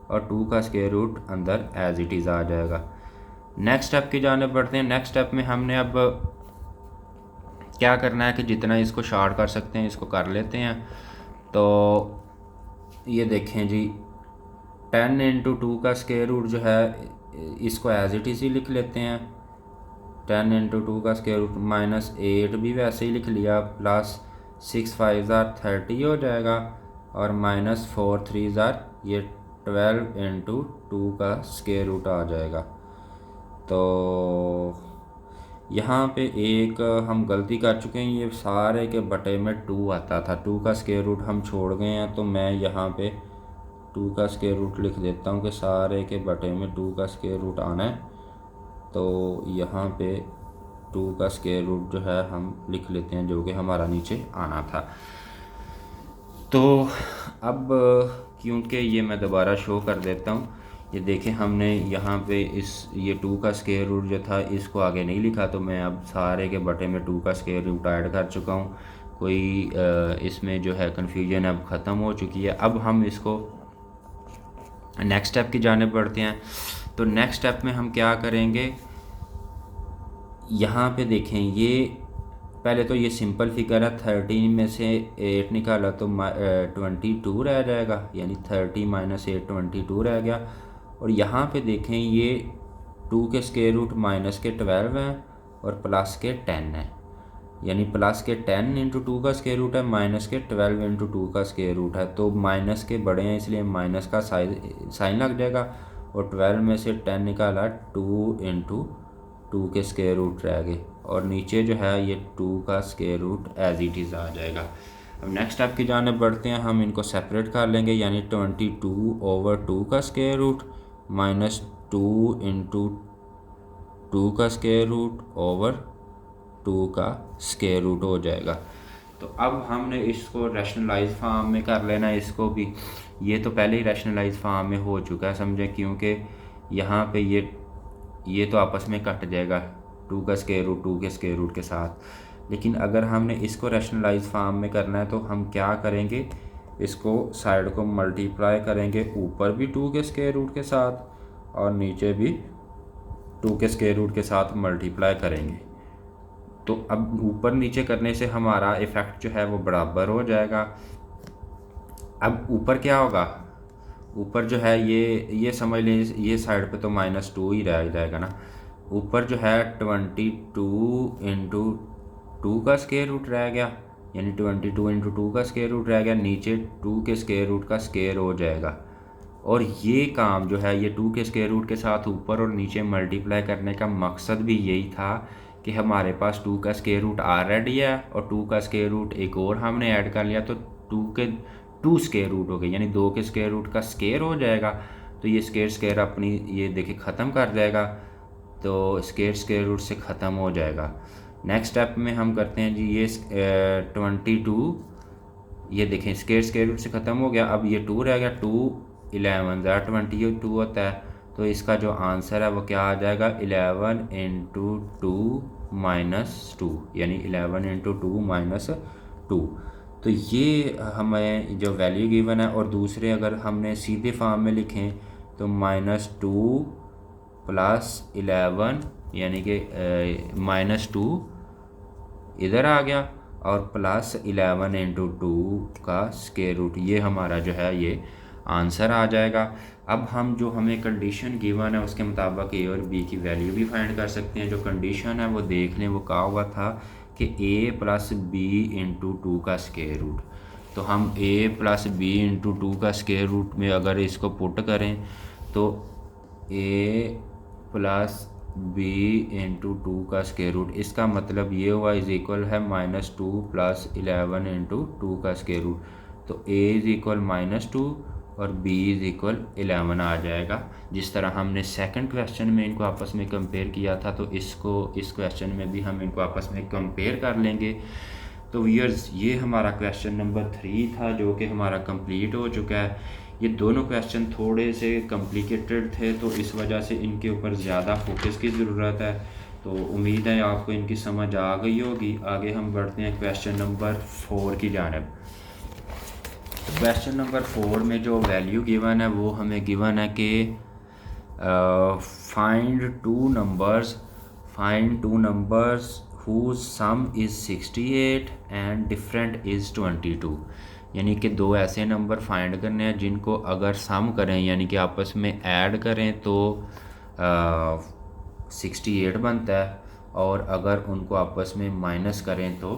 और 2 का स्केयर रूट अंदर एज इट इज़ आ जाएगा। नेक्स्ट स्टेप की जानिब बढ़ते हैं। नेक्स्ट स्टेप में हमने अब क्या करना है कि जितना इसको शार्ट कर सकते हैं इसको कर लेते हैं। तो ये देखें जी, 10 इंटू 2 का स्केयर रूट जो है इसको एज इट इज़ ही लिख लेते हैं। 10 इंटू 2 का स्केयर रूट माइनस 8 भी वैसे ही लिख लिया, प्लस 6 5 ज़ार 30 हो जाएगा, और माइनस 4 3 ज़ार ये 12 इंटू 2 का स्केयर रूट आ जाएगा। तो यहाँ पे एक हम गलती कर चुके हैं, ये सारे के बटे में 2 आता था, 2 का स्केयर रूट हम छोड़ गए हैं। तो मैं यहाँ पे 2 का स्केयर रूट लिख देता हूँ कि सारे के बटे में 2 का स्केयर रूट आना है। तो यहाँ पे 2 का स्केयर रूट जो है हम लिख लेते हैं, जो कि हमारा नीचे आना था। तो अब क्योंकि ये मैं दोबारा शो कर देता हूँ, ये देखें हमने यहाँ पे ये 2 का स्केयर रूट जो था इसको आगे नहीं लिखा, तो मैं अब सारे के बटे में 2 का स्केयर रूट ऐड कर चुका हूँ। कोई इसमें जो है कन्फ्यूजन अब ख़त्म हो चुकी है। अब हम इसको नेक्स्ट स्टेप की जानिब बढ़ते हैं। तो नेक्स्ट स्टेप में हम क्या करेंगे, यहाँ पे देखें, ये पहले तो ये सिंपल फिगर है, 13 में से 8 निकाला तो 22 रह जाएगा, यानी 30 माइनस 8 22 रह गया। और यहाँ पे देखें, ये 2 के स्केयर रूट माइनस के 12 हैं और प्लस के 10 है, यानी प्लस के 10 इंटू 2 का स्केयर रूट है, माइनस के 12 इंटू 2 का स्केयर रूट है। तो माइनस के बड़े हैं इसलिए माइनस का साइन लग जाएगा, और 12 में से 10 निकाला, 2 इंटू 2 के स्केयर रूट रह गए, और नीचे जो है ये 2 का square root as it is आ जाएगा। अब नेक्स्ट स्टेप की जानिब बढ़ते हैं। हम इनको सेपरेट कर लेंगे, यानी 22 ओवर 2 का स्केयर रूट माइनस 2 इंटू 2 का स्केयर रूट ओवर 2 का स्केयर रूट हो जाएगा। तो अब हमने इसको रैशनलाइज फार्म में कर लेना है इसको भी। ये तो पहले ही रैशनलाइज फार्म में हो चुका है, समझे, क्योंकि यहाँ पे ये तो आपस में कट जाएगा 2 का स्केयर रूट 2 के स्केयर रूट के साथ। लेकिन अगर हमने इसको रैशनलाइज फार्म में करना है तो हम क्या करेंगे, इसको साइड को मल्टीप्लाई करेंगे, ऊपर भी 2 के स्केयर रूट के साथ और नीचे भी 2 के स्केयर रूट के साथ मल्टीप्लाई करेंगे। तो अब ऊपर नीचे करने से हमारा इफ़ेक्ट जो है वो बराबर हो जाएगा। अब ऊपर क्या होगा, ऊपर जो है ये समझ लें, ये साइड पे तो -2 ही रह जाएगा ना। ऊपर जो है 22 इंटू 2 का स्केयर रूट रह गया, यानी 22 इंटू 2 का स्केयर रूट रह गया, नीचे 2 के स्केयर रूट का स्केयर हो जाएगा। और ये काम जो है ये 2 के स्केयर रूट के साथ ऊपर और नीचे मल्टीप्लाई करने का मकसद भी यही था कि हमारे पास 2 का स्केयर रूट ऑलरेडी है और 2 का स्केयर रूट एक और हमने ऐड कर लिया, तो 2 के 2 स्केयर रूट हो गए, यानी 2 के स्केयर रूट का स्केयर हो जाएगा। तो ये स्केयर अपनी ये देखिए ख़त्म कर जाएगा, तो स्केयर रूट से ख़त्म हो जाएगा। नेक्स्ट स्टेप में हम करते हैं जी, ये 22, ये देखें स्केयर रूट से ख़त्म हो गया। अब ये 2 रह गया, 2 11 22 होता है, तो इसका जो आंसर है वो क्या आ जाएगा 11 इंटू टू माइनस टू, यानी 11 इंटू टू माइनस टू। तो ये हमें जो वैल्यू गिवन है, और दूसरे अगर हमने सीधे फॉर्म में लिखें तो -2 प्लस 11, यानी कि -2 इधर आ गया और प्लस 11 इंटू टू का स्क्वायर रूट, ये हमारा जो है ये आंसर आ जाएगा। अब हम जो हमें कंडीशन गिवन है उसके मुताबिक ए और बी की वैल्यू भी फाइंड कर सकते हैं। जो कंडीशन है वो देख लें, वो कहा हुआ था कि ए प्लस बी इंटू टू का स्क्वायर रूट। तो हम ए प्लस बी इंटू टू का स्क्वायर रूट में अगर इसको पुट करें तो ए प्लस बी इंटू टू का स्क्वायर रूट, इसका मतलब ये हुआ इज इक्वल है -2 प्लस 11 इंटू टू का स्क्वायर रूट। तो ए इज़ इक्वल -2 और b इज़ इक्वल 11 आ जाएगा। जिस तरह हमने सेकंड क्वेश्चन में इनको आपस में कंपेयर किया था, तो इस क्वेश्चन में भी हम इनको आपस में कंपेयर कर लेंगे। तो व्यूअर्स, ये हमारा क्वेश्चन नंबर 3 था जो कि हमारा कंप्लीट हो चुका है। ये दोनों क्वेश्चन थोड़े से कॉम्प्लिकेटेड थे, तो इस वजह से इनके ऊपर ज़्यादा फोकस की ज़रूरत है। तो उम्मीद है आपको इनकी समझ आ गई होगी। आगे हम बढ़ते हैं क्वेश्चन नंबर 4 की जानिब। क्वेश्चन नंबर 4 में जो वैल्यू गिवन है वो हमें गिवन है कि find two numbers whose sum is 68 and different is 22। यानी कि दो ऐसे नंबर फाइंड करने हैं जिनको अगर सम करें यानी कि आपस में ऐड करें तो 68 बनता है, और अगर उनको आपस में माइनस करें तो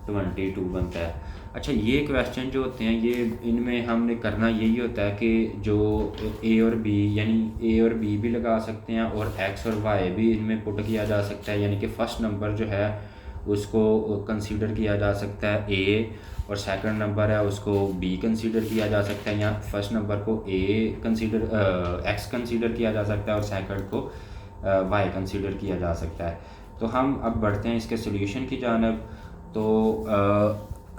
22 बनता है। अच्छा, ये क्वेश्चन जो होते हैं ये इनमें हमने करना यही होता है कि जो ए और बी, यानी ए और बी भी लगा सकते हैं और एक्स और वाई भी इनमें पुट किया जा सकता है। यानी कि फ़र्स्ट नंबर जो है उसको कंसीडर किया जा सकता है ए, और सेकंड नंबर है उसको बी कंसीडर किया जा सकता है, या फर्स्ट नंबर को एक्स कंसीडर किया जा सकता है और सेकंड को वाई कंसीडर किया जा सकता है। तो हम अब बढ़ते हैं इसके सोल्यूशन की जानिब। तो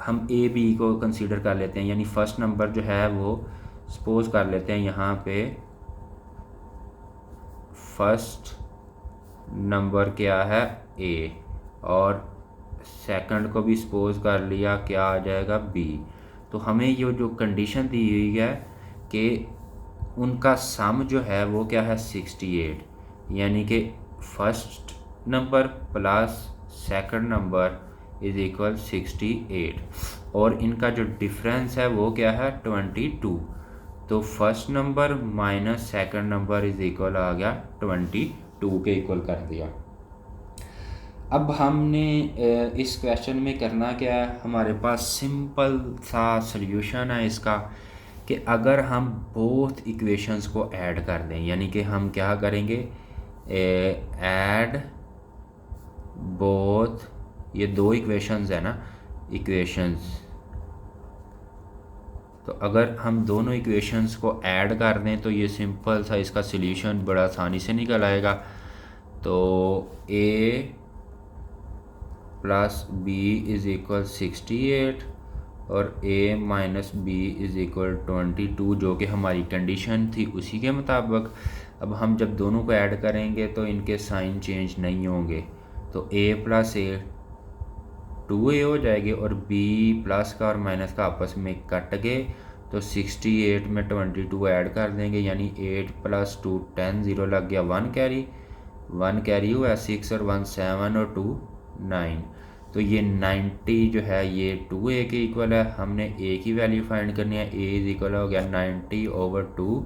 हम ए बी को कंसीडर कर लेते हैं, यानी फ़र्स्ट नंबर जो है वो सपोज कर लेते हैं यहाँ पे फर्स्ट नंबर क्या है ए, और सेकंड को भी सपोज कर लिया, क्या आ जाएगा बी। तो हमें ये जो कंडीशन दी हुई है कि उनका सम जो है वो क्या है 68, यानी कि first number plus second number is equal 68, और इनका जो डिफरेंस है वो क्या है 22। तो first number minus second number is equal आ गया 22 के इक्वल कर दिया। अब हमने इस क्वेश्चन में करना क्या है, हमारे पास सिंपल सा सल्यूशन है इसका कि अगर हम बोथ इक्वेशंस को ऐड कर दें, यानी कि हम क्या करेंगे ऐड बोथ, ये दो इक्वेशंस है ना इक्वेशंस, तो अगर हम दोनों इक्वेशंस को ऐड कर दें तो ये सिंपल सा इसका सल्यूशन बड़ा आसानी से निकल आएगा। तो ए प्लस बी इज़ इक्वल 68 और ए माइनस बी इज़ इक्वल 22, जो कि हमारी कंडीशन थी उसी के मुताबिक। अब हम जब दोनों को ऐड करेंगे तो इनके साइन चेंज नहीं होंगे, तो ए प्लस ए 2a हो जाएगी और b प्लस का और माइनस का आपस में कट गए, तो 68 में 22 ऐड कर देंगे, यानी 8 प्लस 2 10, 0 लग गया 1 कैरी हुआ 6 और 1 7 और 2 9। तो ये 90 जो है ये 2a के इक्वल है। हमने a की वैल्यू फाइंड करनी है, a इज इक्वल हो गया 90/2,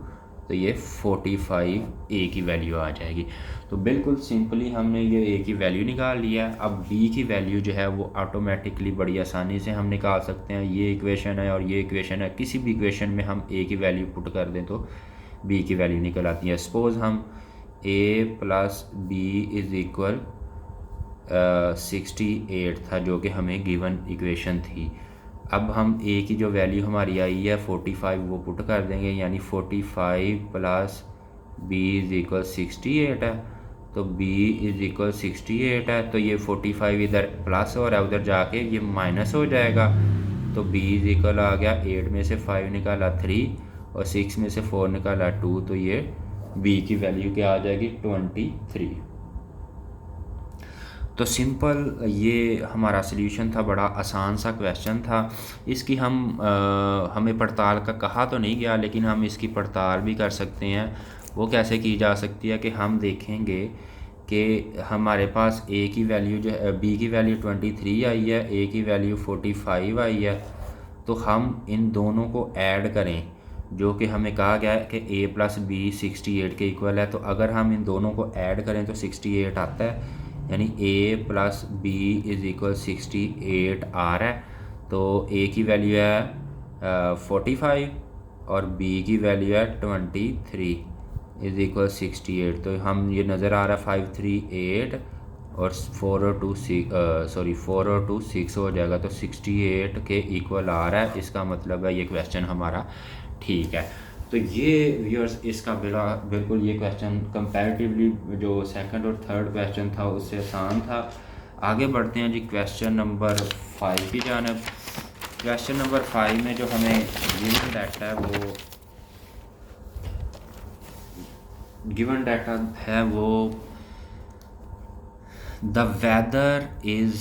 तो ये 45 a की वैल्यू आ जाएगी। तो बिल्कुल सिंपली हमने ये a की वैल्यू निकाल लिया है। अब b की वैल्यू जो है वो ऑटोमेटिकली बड़ी आसानी से हम निकाल सकते हैं। ये इक्वेशन है और ये इक्वेशन है, किसी भी इक्वेशन में हम a की वैल्यू पुट कर दें तो b की वैल्यू निकल आती है। सपोज़ हम a plus b is equal 68 था जो कि हमें गिवन इक्वेशन थी। अब हम a की जो वैल्यू हमारी आई है 45 वो पुट कर देंगे, यानी 45 प्लस b इज़ इक्वल 68 है, तो b इज़ इक्वल 68 है, तो ये 45 इधर प्लस हो रहा है, उधर जाके ये माइनस हो जाएगा। तो b इज़ इक्वल आ गया 8 में से 5 निकाला 3 और 6 में से 4 निकाला 2, तो ये बी की वैल्यू क्या आ जाएगी 23। तो सिंपल ये हमारा सल्यूशन था, बड़ा आसान सा क्वेश्चन था। इसकी हमें पड़ताल का कहा तो नहीं गया, लेकिन हम इसकी पड़ताल भी कर सकते हैं। वो कैसे की जा सकती है कि हम देखेंगे कि हमारे पास ए की वैल्यू जो है, बी की वैल्यू 23 आई है, ए की वैल्यू 45 आई है। तो हम इन दोनों को ऐड करें, जो कि हमें कहा गया है कि a प्लस बी 68 के इक्वल है। तो अगर हम इन दोनों को ऐड करें तो 68 आता है, यानी a plus B is equal 68 आ रहा है। तो a की वैल्यू है 45 और b की वैल्यू है 23 इज़ इक्वल 68। तो हम ये नज़र आ रहा है 538 और 4 और 2 4 और 2 6 हो जाएगा। तो 68 के इक्वल आ रहा है। इसका मतलब है ये क्वेश्चन हमारा ठीक है। तो ये व्यूअर्स इसका बिल्कुल ये क्वेश्चन कंपैरेटिवली जो सेकंड और थर्ड क्वेश्चन था उससे आसान था। आगे बढ़ते हैं जी क्वेश्चन नंबर 5 की जानब। क्वेश्चन नंबर 5 में जो हमें गिवन डाटा है वो the weather is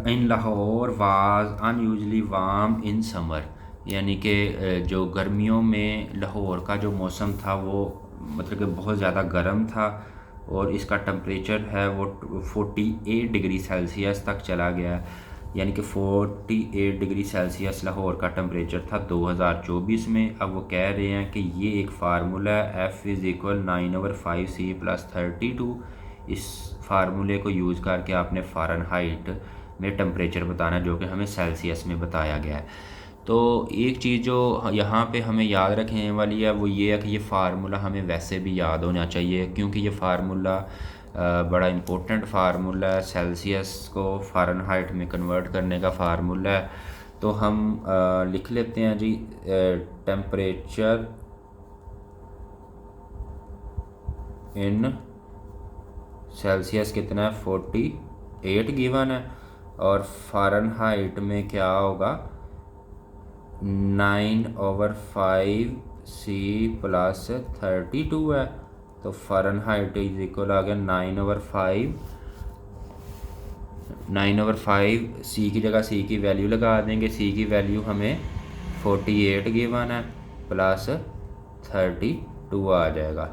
in Lahore was unusually warm in summer, यानी कि जो गर्मियों में लाहौर का जो मौसम था वो मतलब कि बहुत ज़्यादा गर्म था और इसका टेम्परेचर है वो 48 डिग्री सेल्सियस तक चला गया। यानी कि 48 डिग्री सेल्सियस लाहौर का टेम्परेचर था 2024 में। अब वो कह रहे हैं कि ये एक फार्मूला है F is equal 9/5C plus 32। इस फार्मूले को यूज़ करके आपने फ़ारेनहाइट में टेम्परेचर बताना, जो कि हमें सेल्सियस में बताया गया है। तो एक चीज़ जो यहाँ पे हमें याद रखने वाली है वो ये है कि ये फार्मूला हमें वैसे भी याद होना चाहिए, क्योंकि ये फार्मूला बड़ा इम्पोर्टेंट फार्मूला है। सेल्सियस को फ़ारेनहाइट में कन्वर्ट करने का फार्मूला है। तो हम लिख लेते हैं जी टेम्परेचर इन सेल्सियस कितना है 48 गिवन है, और फ़ारेनहाइट में क्या होगा 9/5C प्लस 32 है। तो फ़ारेनहाइट इज इक्वल आ गया 9/5 C की जगह C की वैल्यू लगा देंगे। C की वैल्यू हमें 48 गिवन है प्लस 32 आ जाएगा।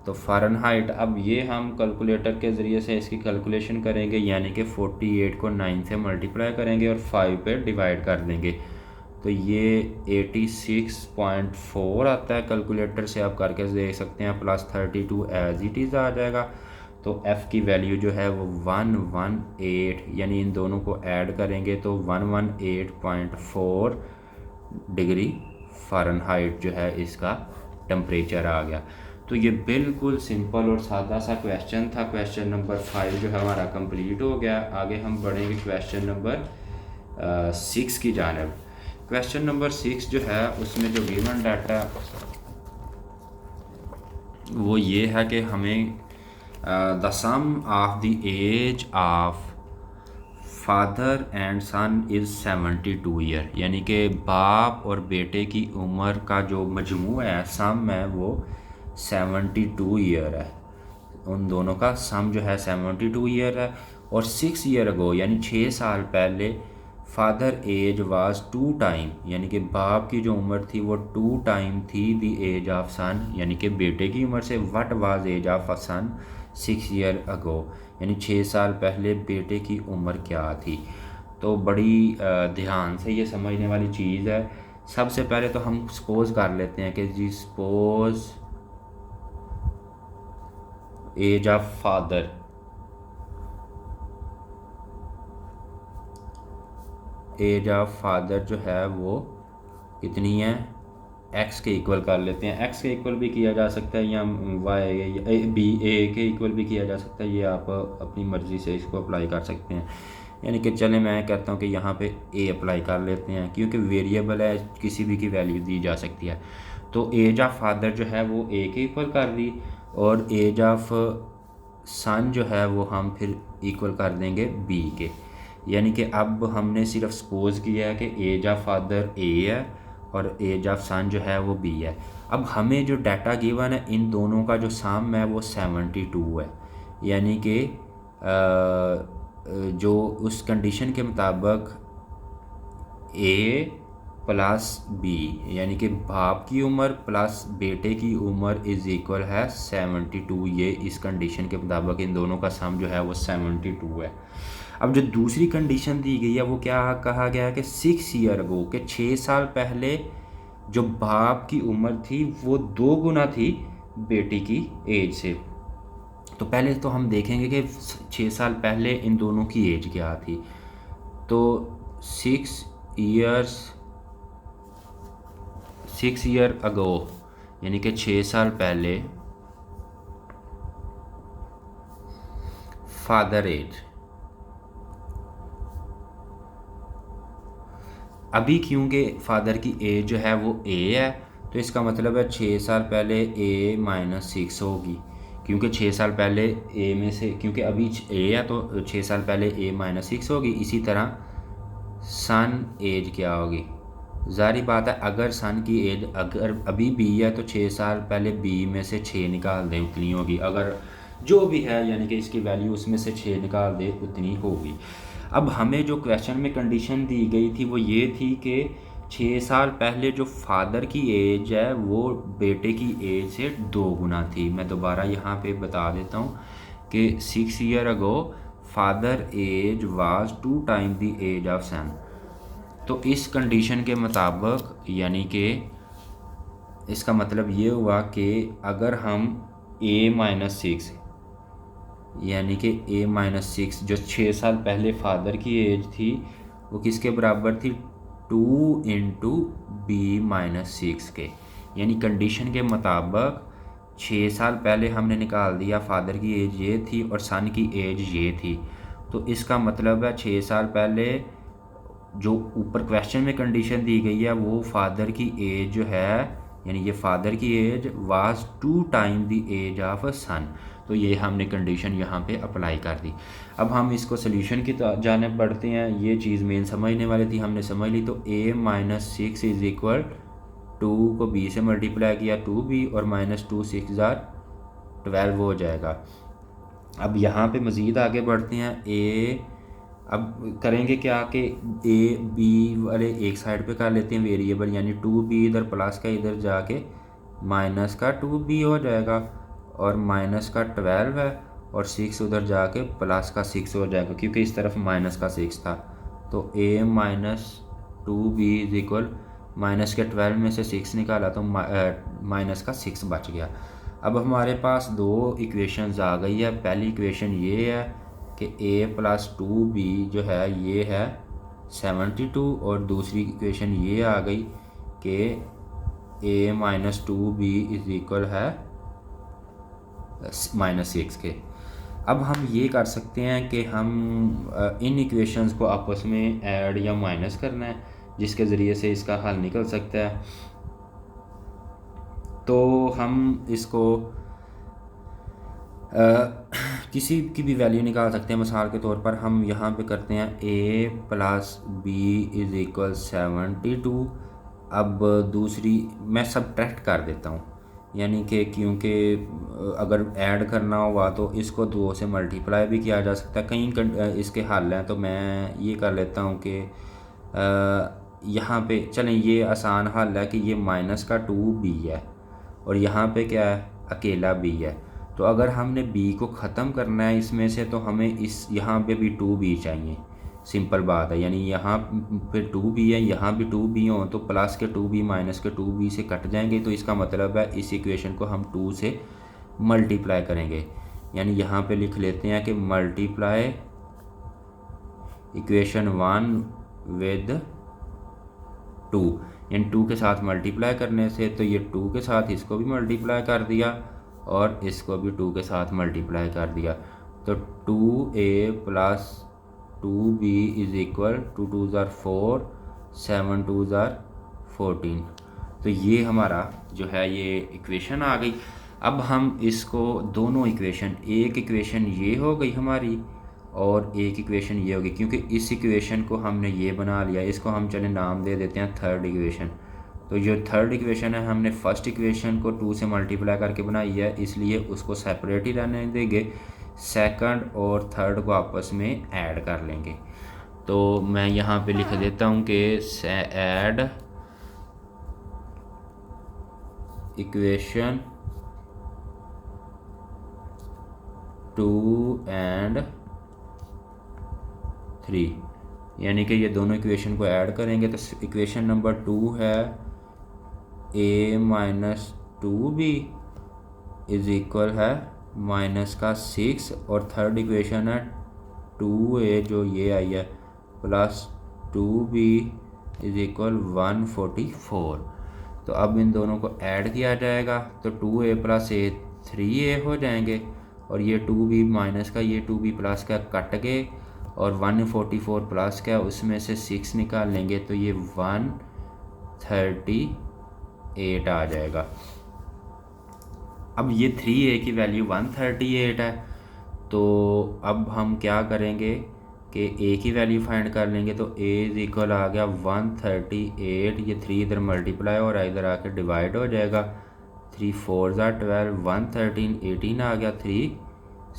तो फ़ारेनहाइट, अब ये हम कैलकुलेटर के ज़रिए से इसकी कैलकुलेशन करेंगे, यानी कि 48 को 9 से मल्टीप्लाई करेंगे और 5 पे डिवाइड कर देंगे। तो ये 86.4 आता है। कैलकुलेटर से आप करके देख सकते हैं, प्लस 32 एज इट इज़ आ जाएगा। तो F की वैल्यू जो है वो 118, यानी इन दोनों को ऐड करेंगे तो 118.4 डिग्री फ़ारेनहाइट जो है इसका टेम्परेचर आ गया। तो ये बिल्कुल सिंपल और सादा सा क्वेश्चन था। क्वेश्चन नंबर 5 जो है हमारा कंप्लीट हो गया। आगे हम बढ़ेंगे क्वेश्चन नंबर 6 की जानब। क्वेश्चन नंबर 6 जो है उसमें जो गिवन डाटा वो ये है कि हमें the sum of the age of father and son is 72 year, यानी कि बाप और बेटे की उम्र का जो मजमू है, सम है, वो 72 ईयर है। उन दोनों का सम जो है 72 ईयर है। और 6 ईयर अगो, यानी 6 साल पहले, फादर एज वाज 2 टाइम, यानी कि बाप की जो उम्र थी वो 2 टाइम थी द एज ऑफ सन, यानी कि बेटे की उम्र से। What was age of a son 6 year ago, यानी 6 साल पहले बेटे की उम्र क्या थी। तो बड़ी ध्यान से ये समझने वाली चीज़ है। सबसे पहले तो हम सपोज कर लेते हैं कि जी सपोज एज ऑफ फादर जो है वो कितनी है, एक्स के इक्वल कर लेते हैं। एक्स के इक्वल भी किया जा सकता है या वाई बी ए के इक्वल भी किया जा सकता है। ये आप अपनी मर्ज़ी से इसको अप्लाई कर सकते हैं। यानी कि चले मैं कहता हूँ कि यहाँ पे ए अप्लाई कर लेते हैं, क्योंकि वेरिएबल है, किसी भी की वैल्यू दी जा सकती है। तो एज ऑफ फादर जो है वो ए के इक्वल कर दी, और एज ऑफ सन जो है वो हम फिर इक्वल कर देंगे बी के। यानी कि अब हमने सिर्फ सपोज किया है कि एज ऑफ फादर ए है और एज ऑफ सन जो है वो बी है। अब हमें जो डाटा गिवन है इन दोनों का जो सम है वो 72 है, यानी कि जो उस कंडीशन के मुताबिक ए प्लस बी यानी कि बाप की उम्र प्लस बेटे की उम्र इज़ इक्वल है 72। ये इस कंडीशन के मुताबिक इन दोनों का सम जो है वो 72 है। अब जो दूसरी कंडीशन दी गई है वो क्या कहा गया है कि 6 ईयर अगो के 6 साल पहले जो बाप की उम्र थी वो 2 गुना थी बेटी की एज से। तो पहले तो हम देखेंगे कि 6 साल पहले इन दोनों की एज क्या थी। तो 6 ईयर अगो यानी कि 6 साल पहले फादर एज, अभी क्योंकि फादर की एज जो है वो ए है तो इसका मतलब है 6 साल पहले ए माइनस 6 होगी, क्योंकि 6 साल पहले ए में से, क्योंकि अभी ए है तो 6 साल पहले ए माइनस 6 होगी। इसी तरह सन एज क्या होगी, ज़ाहिर बात है अगर सन की एज अगर अभी बी है तो 6 साल पहले बी में से 6 निकाल दें उतनी होगी, अगर जो भी है यानी कि इसकी वैल्यू उसमें से 6 निकाल दे उतनी होगी। अब हमें जो क्वेश्चन में कंडीशन दी गई थी वो ये थी कि 6 साल पहले जो फादर की एज है वो बेटे की एज से 2 गुना थी। मैं दोबारा यहाँ पे बता देता हूँ कि 6 year ago father age was 2 time the age of son. तो इस कंडीशन के मुताबिक यानी कि इसका मतलब ये हुआ कि अगर हम a माइनस 6 यानी कि a माइनस 6 जो 6 साल पहले फादर की एज थी वो किसके बराबर थी 2 इंटू बी माइनस 6 के, यानी कंडीशन के मुताबिक 6 साल पहले हमने निकाल दिया फादर की एज ये थी और सन की एज ये थी। तो इसका मतलब है 6 साल पहले जो ऊपर क्वेश्चन में कंडीशन दी गई है वो फादर की एज जो है यानी ये फादर की age was 2 time the age of a son. तो ये हमने कंडीशन यहाँ पे अप्लाई कर दी। अब हम इसको सोल्यूशन की जानिब बढ़ते हैं। ये चीज़ मेन समझने वाली थी, हमने समझ ली। तो a माइनस 6 इज़ इक्वल 2 को b से मल्टीप्लाई किया 2b और माइनस 2 6 12 हो जाएगा। अब यहाँ पे मज़ीद आगे बढ़ते हैं। अब करेंगे क्या कि ए बी वाले एक साइड पे कर लेते हैं वेरिएबल, यानी 2b इधर प्लस का इधर जाके माइनस का 2b हो जाएगा और माइनस का 12 है और 6 उधर जाके प्लस का 6 हो जाएगा क्योंकि इस तरफ माइनस का 6 था। तो a minus 2b is equal minus के 12 में से 6 निकाला तो माइनस का 6 बच गया। अब हमारे पास दो इक्वेशंस आ गई है। पहली इक्वेशन ये है कि a प्लस 2b जो है ये है 72 और दूसरी इक्वेशन ये आ गई कि a minus 2b is equal है माइनस 6 के। अब हम ये कर सकते हैं कि हम इन इक्वेशंस को आपस में ऐड या माइनस करना है जिसके ज़रिए से इसका हल निकल सकता है। तो हम इसको किसी की भी वैल्यू निकाल सकते हैं। मिसाल के तौर पर हम यहाँ पे करते हैं a plus B is equal 72। अब दूसरी मैं सबट्रैक्ट कर देता हूँ, यानी कि क्योंकि अगर ऐड करना होगा तो इसको 2 से मल्टीप्लाई भी किया जा सकता है। कहीं इसके हल हैं तो मैं ये कर लेता हूँ कि यहाँ पे चलें ये आसान हल है कि ये माइनस का 2b है और यहाँ पे क्या है अकेला b है। तो अगर हमने b को ख़त्म करना है इसमें से तो हमें इस यहाँ पे भी 2b चाहिए। सिंपल बात है, यानी यहाँ पे 2b है यहाँ भी 2b हो तो प्लस के 2b माइनस के 2b से कट जाएंगे। तो इसका मतलब है इस इक्वेशन को हम 2 से मल्टीप्लाई करेंगे, यानी यहाँ पे लिख लेते हैं कि मल्टीप्लाई इक्वेशन 1 विद 2, यानी 2 के साथ मल्टीप्लाई करने से तो ये 2 के साथ इसको भी मल्टीप्लाई कर दिया और इसको भी 2 के साथ मल्टीप्लाई कर दिया। तो 2a plus 2b is equal 2 2 ज़ार 4 7 2 ज़ार 14। तो ये हमारा जो है ये इक्वेशन आ गई। अब हम इसको दोनों इक्वेशन, एक इक्वेशन ये हो गई हमारी और एक इक्वेशन ये होगी, क्योंकि इस इक्वेशन को हमने ये बना लिया, इसको हम चले नाम दे देते हैं थर्ड इक्वेशन। तो जो थर्ड इक्वेशन है हमने फर्स्ट इक्वेशन को 2 से मल्टीप्लाई करके बनाई है, इसलिए उसको सेपरेट ही रहने देंगे। सेकंड और थर्ड को आपस में ऐड कर लेंगे। तो मैं यहाँ पे लिख देता हूँ कि ऐड इक्वेशन 2 and 3, यानी कि ये दोनों इक्वेशन को ऐड करेंगे तो इक्वेशन नंबर 2 है a minus 2b is equal है माइनस का 6, और थर्ड इक्वेशन है 2a जो ये आई है प्लस 2b इज इक्वल 144। तो अब इन दोनों को ऐड किया जाएगा तो 2a प्लस a 3a हो जाएंगे, और ये 2b माइनस का ये 2b प्लस का कट गए, और 144 प्लस का उसमें से 6 निकाल लेंगे तो ये 138 आ जाएगा। अब ये 3a की वैल्यू 138 है, तो अब हम क्या करेंगे कि a की वैल्यू फाइंड कर लेंगे। तो a इज इक्वल आ गया 138, ये 3 इधर मल्टीप्लाई हो रहा है, इधर आके डिवाइड हो जाएगा। 3 4 ज़ार 12, 113 18 आ गया, 3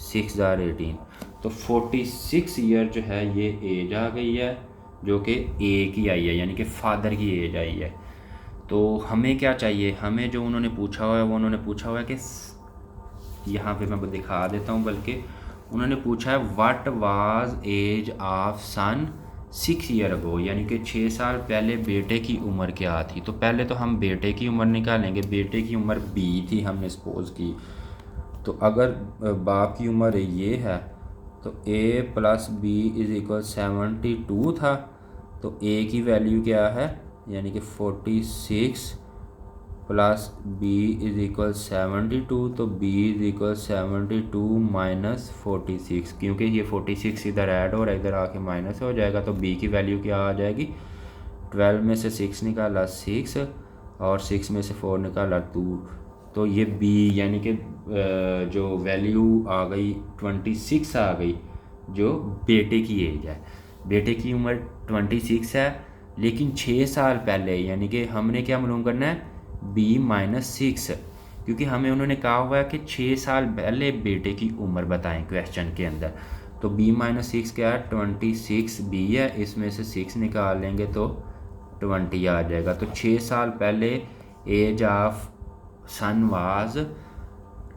6 ज़ार 18। तो 46 ईयर जो है ये एज आ गई है, जो कि a की आई है, यानी कि फादर की एज आई है। तो हमें क्या चाहिए, हमें जो उन्होंने पूछा हुआ है वो उन्होंने पूछा हुआ है कि यहाँ पे मैं दिखा देता हूँ, बल्कि उन्होंने पूछा है what was age of son 6 year ago, यानी कि 6 साल पहले बेटे की उम्र क्या थी। तो पहले तो हम बेटे की उम्र निकालेंगे। बेटे की उम्र b थी हमने सपोज की, तो अगर बाप की उम्र ये है तो a plus B is equal 72 था, तो a की वैल्यू क्या है, यानी कि 46 प्लस b इज़ इक्वल 72, तो b इज़ इक्वल 72 माइनस 46, क्योंकि ये 46 इधर ऐड हो रहा है, इधर आके माइनस हो जाएगा। तो b की वैल्यू क्या आ जाएगी, 12 में से 6 निकाला 6, और 6 में से 4 निकाला 2, तो ये b यानी कि जो वैल्यू आ गई 26 आ गई, जो बेटे की एज है। बेटे की उम्र 26 है, लेकिन 6 साल पहले, यानी कि हमने क्या मालूम करना है, b माइनस 6, क्योंकि हमें उन्होंने कहा हुआ है कि 6 साल पहले बेटे की उम्र बताएं क्वेश्चन के अंदर। तो b माइनस 6 क्या है, 26 b है, इसमें से 6 निकाल लेंगे तो 20 आ जाएगा। तो 6 साल पहले age of son was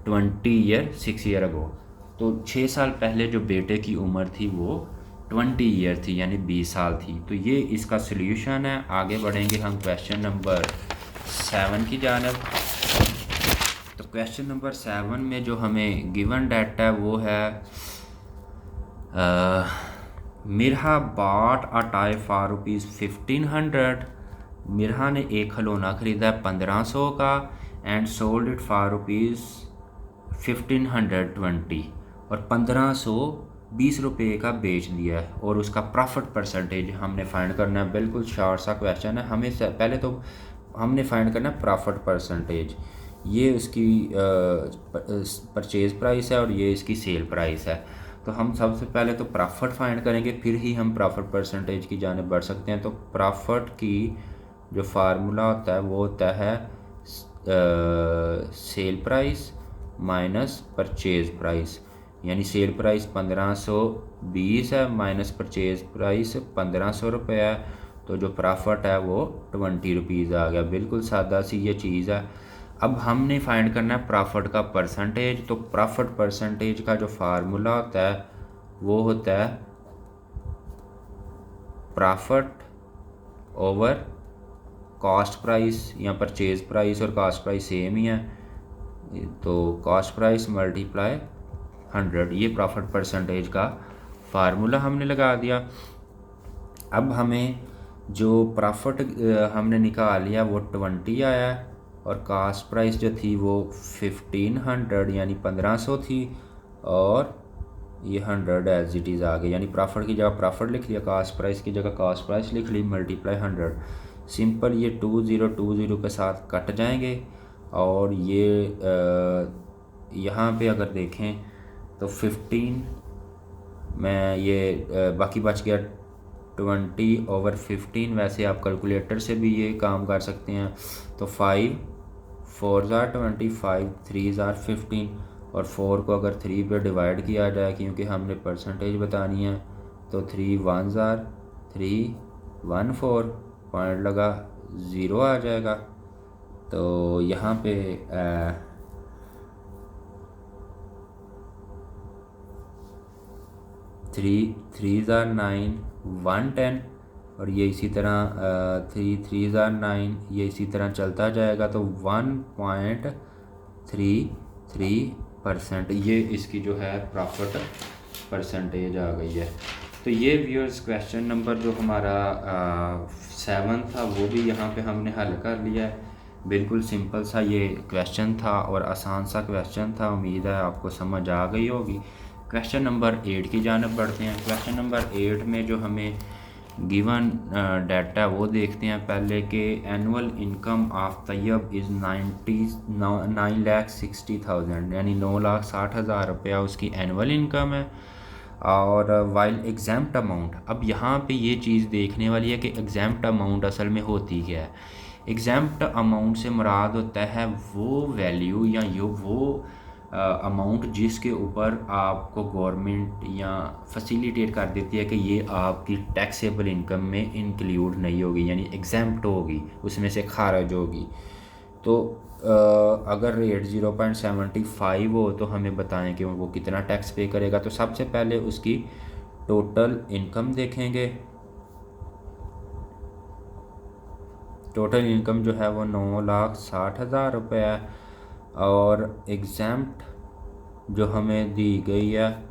20 year 6 year ago. तो 6 साल पहले जो बेटे की उम्र थी वो 20 ईयर थी, यानी 20 साल थी। तो ये इसका सल्यूशन है। आगे बढ़ेंगे हम क्वेश्चन नंबर 7 की जानब। तो क्वेश्चन नंबर 7 में जो हमें गिवन डाटा है वो है Mirha bought a tie for ₹1500। Mirha ने एक खिलौना ख़रीदा 1500 का एंड सोल्ड इट फॉर ₹1520, और 1520 रुपये का बेच दिया है, और उसका प्रॉफिट परसेंटेज हमने फाइंड करना है। बिल्कुल शॉर्ट सा क्वेश्चन है। हमें पहले तो हमने फाइंड करना है प्रॉफिट परसेंटेज। ये उसकी परचेज़ प्राइस है और ये इसकी सेल प्राइस है। तो हम सबसे पहले तो प्रॉफिट फाइंड करेंगे, फिर ही हम प्रॉफिट परसेंटेज की जाने बढ़ सकते हैं। तो प्रॉफिट की जो फार्मूला होता है वो होता है sale price minus purchase price, यानी सेल प्राइस 1520 है माइनस परचेज़ प्राइस 1500 रुपये है, तो जो प्रॉफिट है वो 20 रुपीज़ आ गया। बिल्कुल सादा सी ये चीज़ है। अब हमने फाइंड करना है प्रॉफिट का परसेंटेज। तो प्रॉफिट परसेंटेज का जो फार्मूला होता है वो होता है प्रॉफिट ओवर कॉस्ट प्राइस, या परचेज़ प्राइस और कॉस्ट प्राइस सेम ही है, तो कॉस्ट प्राइस मल्टीप्लाई 100, ये प्रॉफिट परसेंटेज का फार्मूला हमने लगा दिया। अब हमें जो प्रॉफिट हमने निकाल लिया वो 20 आया है, और कास्ट प्राइस जो थी वो 1500 यानी 1500 थी, और ये 100 एज इट इज़ आ गई, यानी प्रॉफिट की जगह प्रॉफिट लिख लिया, कास्ट प्राइस की जगह कास्ट प्राइस लिख ली, मल्टीप्लाई 100। सिंपल ये 2020 के साथ कट जाएंगे, और ये यहाँ पे अगर देखें तो 15 में ये बाकी बच गया 20/15, वैसे आप कैलकुलेटर से भी ये काम कर सकते हैं। तो 5 4 ज़ार 20, 5 3 ज़ार 15, और 4 को अगर 3 पे डिवाइड किया जाए क्योंकि हमने परसेंटेज बतानी है, तो 3 1 ज़ार 3 1 4, पॉइंट लगा 0 आ जाएगा। तो यहाँ पे 3 ज़ार 9 1 10, और ये इसी तरह 3 ज़ार 9, ये इसी तरह चलता जाएगा। तो 1.33%, ये इसकी जो है प्रॉफिट परसेंटेज आ गई है। तो ये व्यूअर्स क्वेश्चन नंबर जो हमारा 7 था वो भी यहाँ पे हमने हल कर लिया है। बिल्कुल सिंपल सा ये क्वेश्चन था और आसान सा क्वेश्चन था। उम्मीद है आपको समझ आ गई होगी। क्वेश्चन नंबर 8 की जानब बढ़ते हैं। क्वेश्चन नंबर 8 में जो हमें गिवन डाटा वो देखते हैं पहले कि annual income of Tayyab is 9,60,000, यानी 9,60,000 रुपया उसकी एनुअल इनकम है। और वाइल एग्जाम्प्ट अमाउंट, अब यहाँ पे ये चीज़ देखने वाली है कि एग्जाम्प्ट अमाउंट असल में होती क्या है। एग्जाम्प्ट अमाउंट से मुराद होता है वो वैल्यू या वो अमाउंट जिसके ऊपर आपको गवर्नमेंट या फैसिलिटेट कर देती है कि ये आपकी टैक्सेबल इनकम में इंक्लूड नहीं होगी, यानी एग्जाम्प्ट होगी, उसमें से खारिज होगी। तो अगर रेट 0.75 हो तो हमें बताएं कि वो कितना टैक्स पे करेगा। तो सबसे पहले उसकी टोटल इनकम देखेंगे। टोटल इनकम जो है वो 9,60,000 रुपये है, और एग्जाम्प्ट जो हमें दी गई है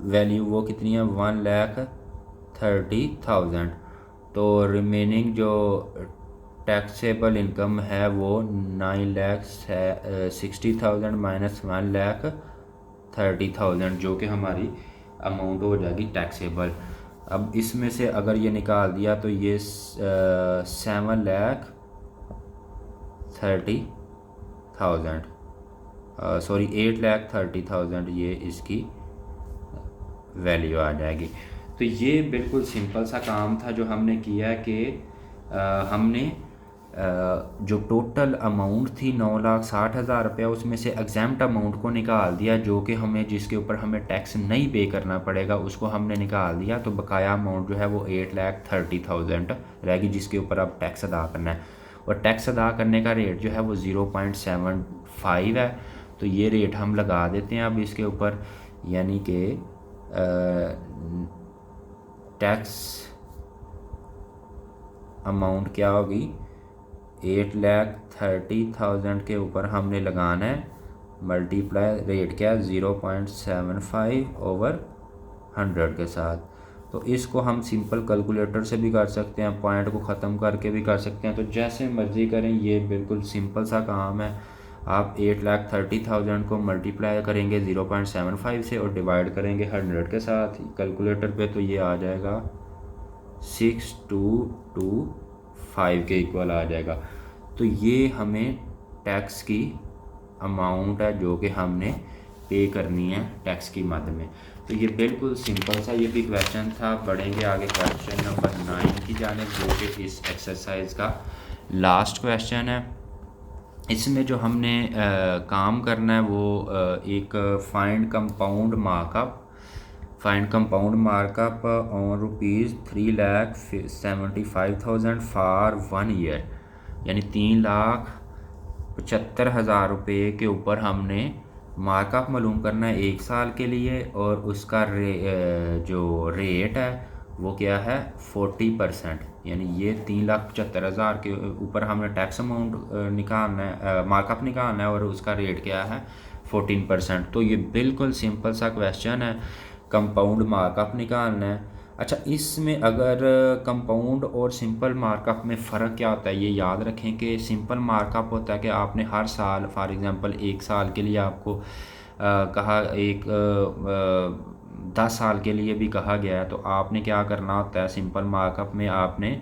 वैल्यू वो कितनी है 1,30,000। तो रिमेनिंग जो टैक्सेबल इनकम है वो 9,60,000 माइनस 1,30,000 जो कि हमारी अमाउंट हो जाएगी टैक्सेबल। अब इसमें से अगर ये निकाल दिया तो ये 8,30,000 ये इसकी वैल्यू आ जाएगी। तो ये बिल्कुल सिंपल सा काम था जो हमने किया कि हमने जो टोटल अमाउंट थी 9,60,000 रुपया, उसमें से एग्जाम्प्ट अमाउंट को निकाल दिया जो कि हमें जिसके ऊपर हमें टैक्स नहीं पे करना पड़ेगा, उसको हमने निकाल दिया। तो बकाया अमाउंट जो है वो 8,30,000 रहेगी जिसके ऊपर अब टैक्स अदा करना है। और टैक्स अदा करने का रेट जो है वो 0.75 है। तो ये रेट हम लगा देते हैं अब इसके ऊपर, यानी कि टैक्स अमाउंट क्या होगी 8,30,000 के ऊपर हमने लगाना है मल्टीप्लाई रेट क्या 0.75/100 के साथ। तो इसको हम सिंपल कैलकुलेटर से भी कर सकते हैं, पॉइंट को ख़त्म करके भी कर सकते हैं, तो जैसे मर्ज़ी करें। ये बिल्कुल सिंपल सा काम है। आप 8,30,000 को मल्टीप्लाई करेंगे 0.75 से और डिवाइड करेंगे 100 के साथ कैलकुलेटर पे, तो ये आ जाएगा 6225 के इक्वल आ जाएगा। तो ये हमें टैक्स की अमाउंट है जो कि हमने पे करनी है टैक्स की मद में। तो ये बिल्कुल सिंपल सा ये भी क्वेश्चन था। बढ़ेंगे आगे क्वेश्चन नंबर 9 की जानिब जो कि इस एक्सरसाइज का लास्ट क्वेश्चन है। इसमें जो हमने काम करना है वो एक find compound markup on ₹3,75,000 for 1 year, यानी 3,75,000 रुपये के ऊपर हमने मार्कअप मालूम करना है 1 साल के लिए। और उसका जो रेट है वो क्या है 40%, यानी ये 3,75,000 के ऊपर हमने टैक्स अमाउंट निकालना है, मार्कअप निकालना है, और उसका रेट क्या है 14%। तो ये बिल्कुल सिंपल सा क्वेश्चन है, कंपाउंड मार्कअप निकालना है। अच्छा, इसमें अगर कंपाउंड और सिंपल मार्कअप में फ़र्क क्या होता है ये याद रखें कि सिंपल मार्कअप होता है कि आपने हर साल फॉर एग्ज़ाम्पल 1 साल के लिए आपको कहा 10 साल के लिए भी कहा गया है, तो आपने क्या करना होता है सिंपल मार्कअप में आपने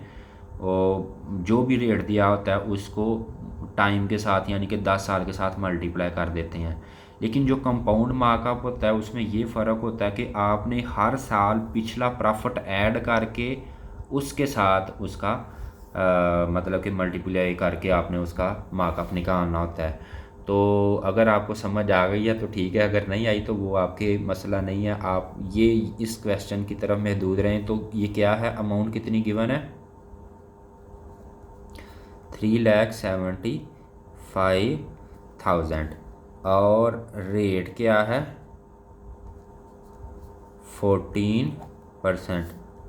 जो भी रेट दिया होता है उसको टाइम के साथ यानी कि 10 साल के साथ मल्टीप्लाई कर देते हैं। लेकिन जो कंपाउंड मार्कअप होता है उसमें ये फ़र्क होता है कि आपने हर साल पिछला प्रॉफिट ऐड करके उसके साथ उसका मतलब कि मल्टीप्लाई करके आपने उसका मार्कअप निकालना होता है। तो अगर आपको समझ आ गई है तो ठीक है, अगर नहीं आई तो वो आपके मसला नहीं है, आप ये इस क्वेश्चन की तरफ महदूद रहें। तो ये क्या है, अमाउंट कितनी गिवन है, 3,75,000 और रेट क्या है 14%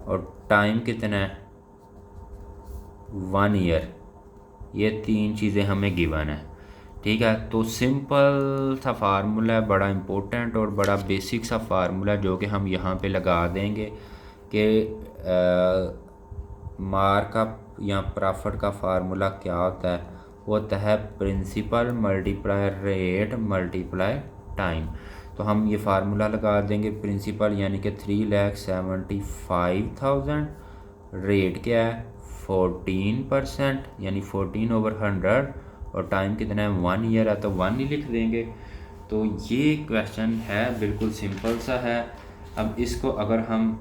और टाइम कितना है 1 ईयर। ये 3 चीज़ें हमें गिवन है, ठीक है। तो सिंपल सा फार्मूला है, बड़ा इम्पोर्टेंट और बड़ा बेसिक सा फार्मूला जो कि हम यहाँ पे लगा देंगे कि मार्कअप या प्रॉफिट का फार्मूला क्या होता है, वो होता है principal multiply rate multiply time. तो हम ये फार्मूला लगा देंगे, प्रिंसिपल यानी कि 3,75,000, रेट क्या है 14% यानी 14/100 और टाइम कितना है 1 ईयर है तो 1 ही लिख देंगे। तो ये क्वेश्चन है, बिल्कुल सिंपल सा है। अब इसको अगर हम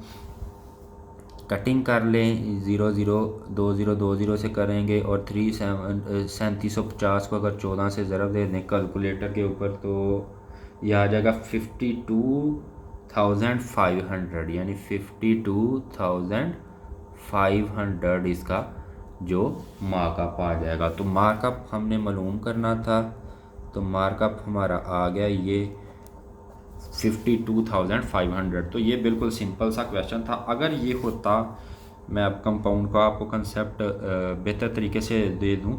कटिंग कर लें 0,0,20,20 से करेंगे और 3,3750 को अगर 14 से ज़रब दे दें कैलकुलेटर के ऊपर तो यह आ जाएगा 52,500 यानी 52,500 इसका जो मार्कअप आ जाएगा। तो मार्कअप हमने मालूम करना था, तो मार्कअप हमारा आ गया ये 52,500। तो ये बिल्कुल सिंपल सा क्वेश्चन था। अगर ये होता, मैं अब कंपाउंड का आपको कंसेप्ट बेहतर तरीके से दे दूं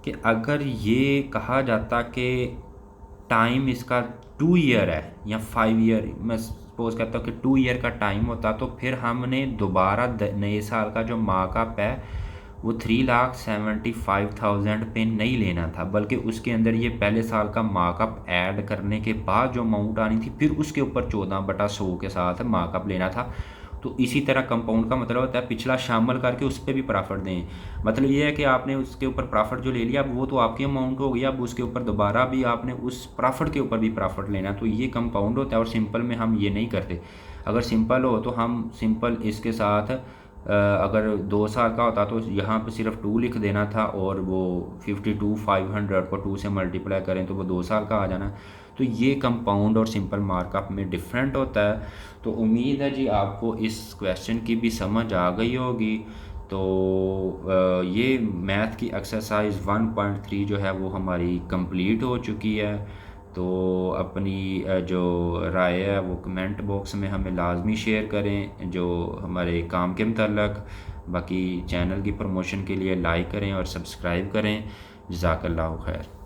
कि अगर ये कहा जाता कि टाइम इसका 2 ईयर है या 5 ईयर, मैं सपोज करता हूँ कि 2 ईयर का टाइम होता, तो फिर हमने दोबारा नए साल का जो मार्कअप है वो 3,75,000 पे नहीं लेना था, बल्कि उसके अंदर ये पहले साल का मार्कअप ऐड करने के बाद जो अमाउंट आनी थी फिर उसके ऊपर 14/100 के साथ मार्कअप लेना था। तो इसी तरह कंपाउंड का मतलब होता है पिछला शामिल करके उस पर भी प्रॉफिट दें। मतलब ये है कि आपने उसके ऊपर प्रॉफिट जो ले लिया अब वो तो आपकी अमाउंट हो गई, अब उसके ऊपर दोबारा भी आपने उस प्रॉफिट के ऊपर भी प्रॉफिट लेना, तो ये कंपाउंड होता है। और सिंपल में हम ये नहीं करते। अगर सिंपल हो तो हम सिंपल इसके साथ अगर 2 साल का होता तो यहाँ पे सिर्फ 2 लिख देना था और वो 52,500 को 2 से मल्टीप्लाई करें तो वो 2 साल का आ जाना। तो ये कंपाउंड और सिंपल मार्कअप में डिफरेंट होता है। तो उम्मीद है जी आपको इस क्वेश्चन की भी समझ आ गई होगी। तो ये मैथ की एक्सरसाइज 1.3 जो है वो हमारी कंप्लीट हो चुकी है। तो अपनी जो राय है वो कमेंट बॉक्स में हमें लाजमी शेयर करें जो हमारे काम के मतलब। बाकी चैनल की प्रमोशन के लिए लाइक करें और सब्सक्राइब करें। जज़ाकल्लाहु खैर।